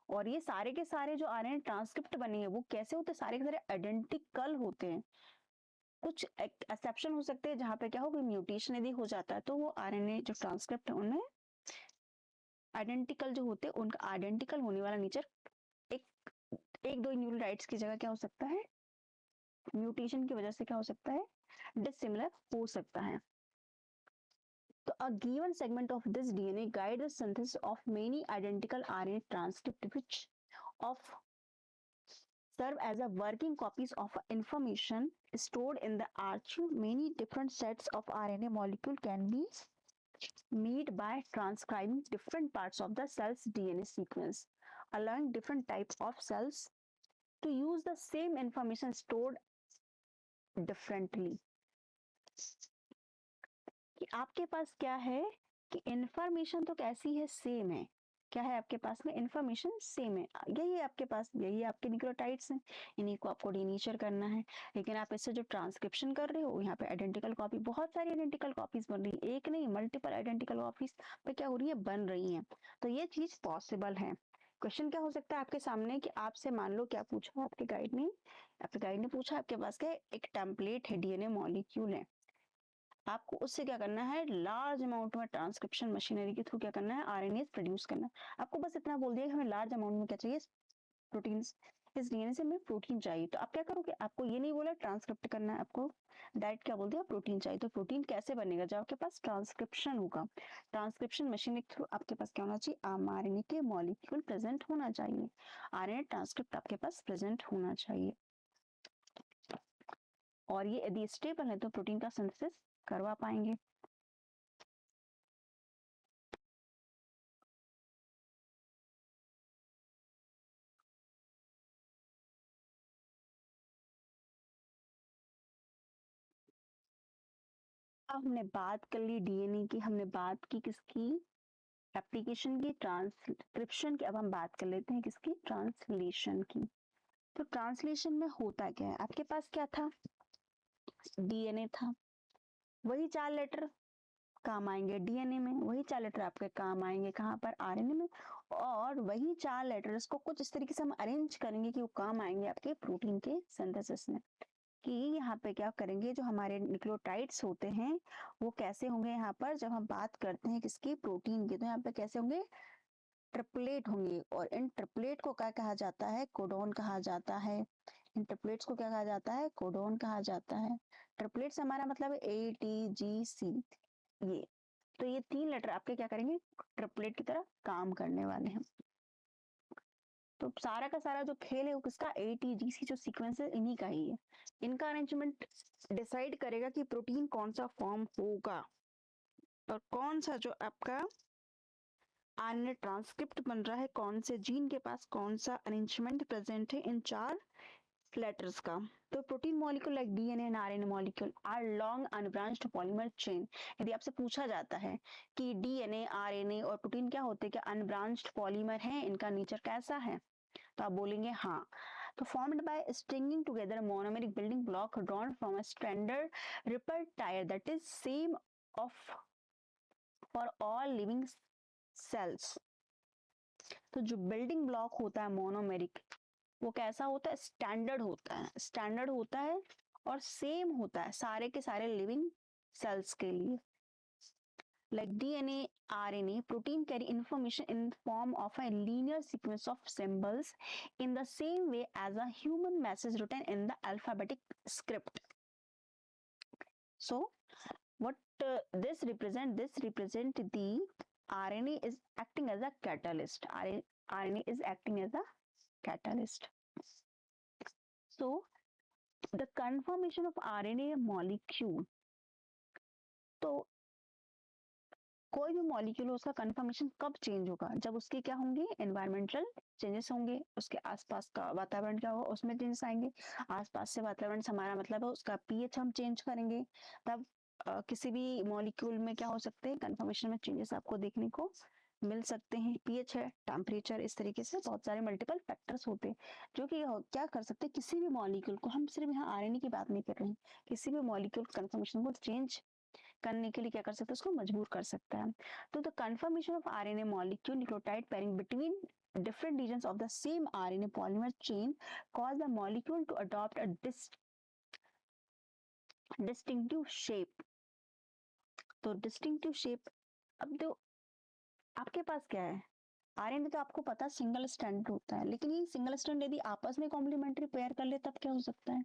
Speaker 1: और ये सारे के सारे जो आरएनए ट्रांसक्रिप्ट बने हैं वो कैसे होते हैं, सारे के सारे आइडेंटिकल होते हैं। कुछ एक्सेप्शन हो सकते हैं जहां पे क्या हो, कोई म्यूटेशन यदि हो जाता है तो वो आरएनए जो ट्रांसक्रिप्ट है उनमें आइडेंटिकल जो होते हैं, उनका आइडेंटिकल होने वाला नेचर एक एक दो न्यूक्लियोटाइड्स की जगह क्या हो सकता है, म्यूटेशन की वजह से क्या हो सकता है, डिसिमिलर हो सकता है। तो a given segment of this DNA guides the synthesis of many identical RNA transcripts which of serve as a working copies of information stored in the archive. Many different sets of RNA molecule can be made by transcribing different parts of the cell's DNA sequence, allowing different types of cells to use the same information stored differently. कि आपके पास क्या है कि information तो कैसी है, same है। क्या है आपके पास में, इंफॉर्मेशन सेम है, यही है आपके पास, यही आपके न्यूक्लियोटाइड्स हैं, इन्हीं को आपको डीनेचर करना है। लेकिन आप इससे जो ट्रांसक्रिप्शन कर रहे हो, यहाँ पे आइडेंटिकल कॉपी, बहुत सारी आइडेंटिकल कॉपीज बन रही है, एक नहीं मल्टीपल आइडेंटिकल कॉपीज पे क्या हो रही है, बन रही है। तो ये चीज पॉसिबल है। क्वेश्चन क्या हो सकता है आपके सामने कि आपसे मान लो क्या पूछा आपके गाइड ने पूछा आपके पास क्या एक टेम्पलेट है, डीएनए मॉलिक्यूल है, आपको उससे क्या करना है, लार्ज अमाउंट में ट्रांसक्रिप्शन मशीनरी के थ्रू क्या करना है, आरएनए प्रोड्यूस करना है। आपको बस इतना बोल दिया कि हमें लार्ज अमाउंट में क्या चाहिए, प्रोटीन्स, इस डीएनए से हमें प्रोटीन चाहिए। तो आप क्या करोगे, आपको ये नहीं बोला ट्रांसक्रिप्ट करना है, आपको डायरेक्ट क्या बोल दिया, प्रोटीन चाहिए। तो प्रोटीन कैसे बनेगा, जब आपके पास ट्रांसक्रिप्शन होगा, ट्रांसक्रिप्शन मशीन के थ्रू आपके पास क्या होना चाहिए, आरएनए के मॉलिक्यूल प्रेजेंट होना चाहिए, आरएनए ट्रांसक्रिप्ट आपके पास प्रेजेंट होना चाहिए। और ये यदि स्टेबल है तो प्रोटीन का सिंथेसिस करवा पाएंगे। अब हमने बात कर ली डीएनए की, हमने बात की किसकी, एप्लीकेशन की, ट्रांसक्रिप्शन की। अब हम बात कर लेते हैं किसकी, ट्रांसलेशन की। तो ट्रांसलेशन में होता क्या है, आपके पास क्या था, डीएनए था, वही 4 लेटर काम आएंगे डीएनए में, वही 4 लेटर आपके काम आएंगे कहाँ पर, आरएनए में। और वही 4 लेटर्स को कुछ इस तरीके से हम अरेंज करेंगे कि वो काम आएंगे आपके प्रोटीन के सिंथेसिस में। कि यहाँ पे क्या करेंगे, जो हमारे न्यूक्लियोटाइड्स होते हैं वो कैसे होंगे, यहाँ पर जब हम बात करते हैं किसकी, प्रोटीन की, तो यहाँ पे कैसे होंगे, ट्रिपलेट होंगे। और इन ट्रिपलेट को क्या कहा जाता है, कोडोन कहा जाता है। इन ट्रिपलेट्स को क्या कहा जाता है, कोडोन कहा जाता है। ट्रिपलेट्स हमारा मतलब है ATGC, ये। तो ये 3 लेटर आपके क्या करेंगे, ट्रिपलेट की तरह काम करने वाले हैं। तो सारा का सारा जो खेल है वो किसका, ATGC जो सीक्वेंस है इन्हीं का ही है। इनका अरेंजमेंट डिसाइड करेगा कि प्रोटीन कौन सा फॉर्म होगा और कौन सा जो आपका आरएनए ट्रांसक्रिप्ट बन रहा है, कौन से जीन के पास कौन सा अरेंजमेंट प्रेजेंट है इन 4 लेटर्स का। तो protein molecule like DNA and RNA molecule are long unbranched polymer chain. यदि आपसे पूछा जाता है कि डीएनए, आरएनए और प्रोटीन क्या होते हैं, क्या अनब्रांच्ड पॉलीमर हैं, इनका नेचर कैसा है, तो आप बोलेंगे हाँ। तो formed by stringing together a monomeric building block drawn from a standard ripple tire that is same of for all living cells। तो जो बिल्डिंग ब्लॉक होता है मोनोमेरिक, वो कैसा होता है, स्टैंडर्ड होता है, स्टैंडर्ड होता है और सेम होता है सारे के सारे लिविंग सेल्स के लिए। Like DNA, RNA, protein carry information in the form of a linear sequence of symbols in the same way as a human message written in the alphabetic script. So, what this represent the RNA is acting as a catalyst. RNA is acting as a catalyst. So, the conformation of RNA molecule. तो कोई भी molecule हो उसका conformation कब change होगा, जब उसके क्या होंगे, एनवायरमेंटल चेंजेस होंगे, उसके आसपास का वातावरण क्या होगा उसमें चेंजेस आएंगे। आसपास से वातावरण से हमारा मतलब है उसका पीएच हम चेंज करेंगे, तब किसी भी मॉलिक्यूल में क्या हो सकते हैं, कन्फर्मेशन में चेंजेस आपको देखने को मिल सकते हैं। पीएच है, टेम्परेचर, इस तरीके से बहुत सारे मल्टीपल फैक्टर्स होते हैं जो कि क्या कर सकते हैं, किसी भी मॉलिक्यूल को, हम सिर्फ यहाँ आरएनए की बात नहीं कर रहे हैं, किसी भी मॉलिक्यूल कन्फर्मेशन को चेंज करने के लिए क्या कर सकता है, उसको मजबूर कर सकता है। तो the confirmation of RNA molecule nucleotide pairing between different regions of the same RNA polymer chain cause the molecule to adopt a distinctive shape. तो distinctive shape, अब तो आपके पास क्या है, आरएनए तो आपको पता सिंगल स्ट्रैंड होता है, लेकिन ये सिंगल स्ट्रैंड यदि आपस में कॉम्प्लीमेंट्री पेयर कर ले तब क्या हो सकता है,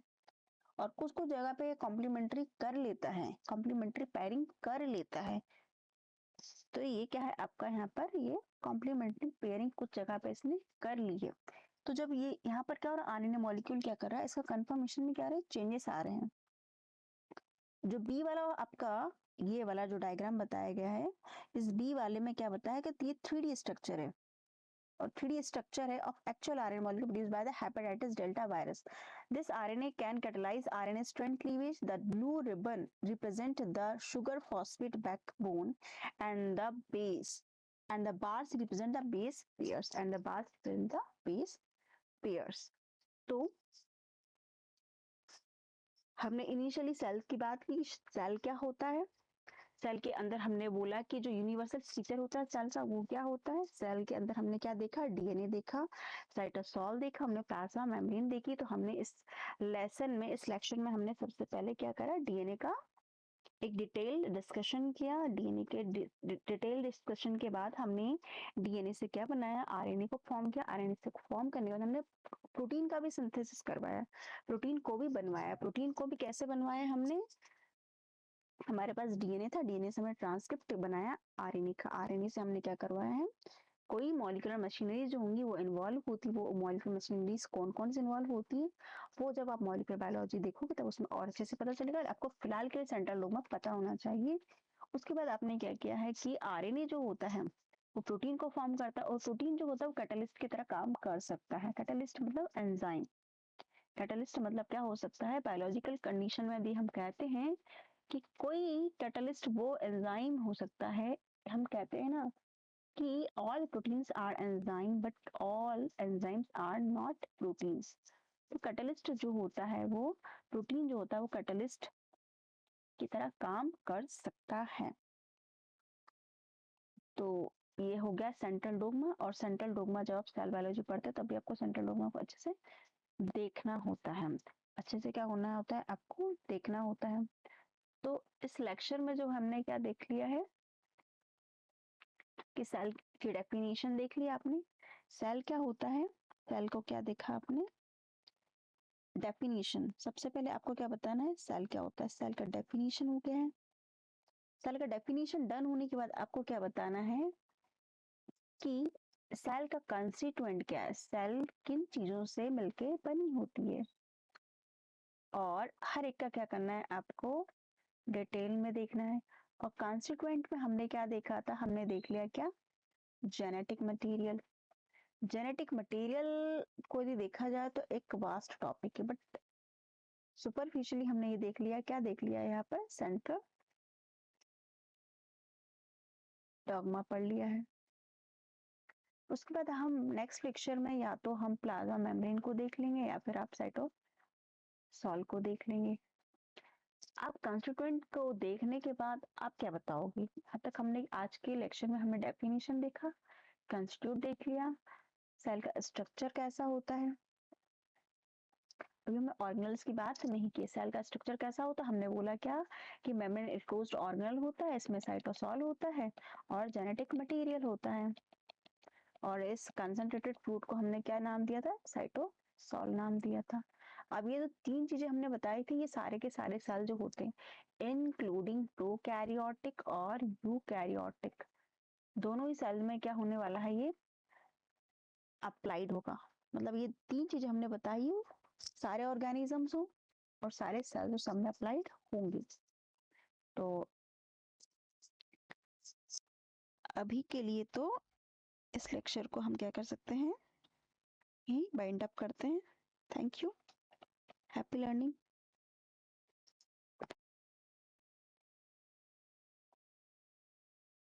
Speaker 1: और कुछ कुछ जगह पे कॉम्प्लीमेंट्री कर लेता है, कॉम्प्लीमेंट्री पेयरिंग कर लेता है। तो ये क्या है आपका, यहाँ पर ये कॉम्प्लीमेंट्री पेयरिंग कुछ जगह पे इसने कर ली है। तो जब ये यहाँ पर क्या हो रहा है, आरएनए मॉलिक्यूल क्या कर रहा है, इसका कंफर्मेशन में क्या आ रहा है, चेंजेस आ रहे हैं। जो बी वाला आपका ये वाला जो डायग्राम बताया गया है, इस बी वाले में क्या बताया कि ये 3D स्ट्रक्चर है, और 3D स्ट्रक्चर है of actual RNA molecule produced by the hepatitis delta virus. This RNA can catalyze RNA strand cleavage. The blue ribbon represent the sugar phosphate backbone and the base, and the bars represent the base pairs, and the bars represent the base pairs. तो हमने initially cell की बात की, cell क्या होता है, cell के अंदर हमने बोला कि जो यूनिवर्सल फीचर होता है सेल का वो क्या होता है, सेल के अंदर हमने क्या देखा, डीएनए देखा, साइटोसॉल देखा, हमने प्लाज्मा मेम्ब्रेन देखी। तो हमने इस लेसन में, इस लेक्चर में हमने सबसे पहले क्या करा, डीएनए का एक डिटेल डिस्कशन किया। डीएनए के डिटेल डिस्कशन के बाद हमने डीएनए से क्या बनाया, आरएनए को फॉर्म किया। आरएनए से फॉर्म करने के बाद हमने प्रोटीन का भी सिंथेसिस करवाया, प्रोटीन को भी बनवाया। प्रोटीन को भी कैसे बनवाया हमने, हमारे पास डीएनए था, डीएनए से हमने ट्रांसक्रिप्ट बनाया आरएनए का, आरएनए से हमने क्या करवाया है, कोई मॉलिक्यूलर मशीनरी जो होंगी वो इन्वॉल्व होती, वो मॉलिक्यूलर मशीनरीज कौन कौन से इन्वॉल्व होती है, वो जब आप मॉलिक्यूलर बायोलॉजी देखोगे तब उसमें और अच्छे से पता चलेगा। आपको फिलहाल के लिए सेंट्रल डोग्मा पता होना चाहिए। उसके बाद आपने क्या किया है कि आरएनए जो होता है वो प्रोटीन को फॉर्म करता है, और प्रोटीन जो होता है वो कैटलिस्ट की तरह काम कर सकता है। कैटलिस्ट मतलब एंजाइम, कैटलिस्ट मतलब क्या हो सकता है, बायोलॉजिकल कंडीशन में यदि हम कहते हैं कि कोई कैटलिस्ट वो एंजाइम हो सकता है, हम कहते हैं ना कि all proteins are enzyme but all enzymes are not proteins। तो कैटलिस्ट जो होता है वो, प्रोटीन जो होता है वो कैटलिस्ट की तरह काम कर सकता है। तो ये हो गया सेंट्रल डोग्मा। और सेंट्रल डोग्मा जब आप सेल बायोलॉजी पढ़ते हैं तब भी आपको सेंट्रल डोग्मा को अच्छे से देखना होता है, अच्छे से क्या होना होता है, आपको देखना होता है। तो इस लेक्चर में जो हमने क्या देख लिया है कि सेल की डेफिनेशन देख लिया आपने, सेल क्या होता है, सेल को क्या देखा आपने, डेफिनेशन। सबसे पहले आपको क्या बताना है, सेल क्या होता है, सेल का डेफिनेशन हो गया है। सेल का डेफिनेशन डन होने के बाद आपको क्या बताना है कि सेल का कंस्टिट्यूएंट क्या है, सेल किन चीजों से मिलके बनी होती है, और हर एक का क्या करना है आपको डिटेल में देखना है। और कंस्टिट्यूएंट में हमने क्या देखा था, हमने देख लिया क्या, जेनेटिक मटेरियल। जेनेटिक मटेरियल को यदि देखा जाए तो एक वास्ट टॉपिक है, बट सुपरफिशियली हमने ये देख लिया, क्या देख लिया यहाँ पर, सेंट्रल डॉग्मा पढ़ लिया है। उसके बाद हम नेक्स्ट लेक्चर में या तो हम प्लाज्मा मेम्ब्रेन को देख लेंगे या फिर आप साइटोसॉल को देख लेंगे। आप कंस्टिट्यूएंट को देखने के बाद आप क्या बताओगे, अब तक हमने आज के लेक्चर में हमने डेफिनेशन देखा, कंस्टिट्यूट देख लिया, सेल का स्ट्रक्चर कैसा होता है, अभी हमने ऑर्गेनल्स की बात नहीं की। सेल का स्ट्रक्चर कैसा होता है, हमने बोला क्या कि मेम्ब्रेन एक्सपोज्ड ऑर्गेनल होता है, इसमें साइटोसॉल होता है और जेनेटिक मटेरियल होता है, और इस कंसंट्रेटेड फ्रूट को हमने क्या नाम दिया था, साइटोसॉल नाम दिया था। अब ये जो तीन चीजें हमने बताई थी, ये सारे के सारे सेल जो होते हैं इंक्लूडिंग प्रोकैरियोटिक और यूकैरियोटिक, दोनों ही सेल में क्या होने वाला है, ये अप्लाइड होगा। मतलब ये तीन चीजें हमने बताई सारे ऑर्गेनिजम्स हो और सारे सेल्स सब में अप्लाइड होंगी। तो अभी के लिए तो इस लेक्चर को हम क्या कर सकते हैं, यही बाइंड अप करते हैं। Thank you, happy learning.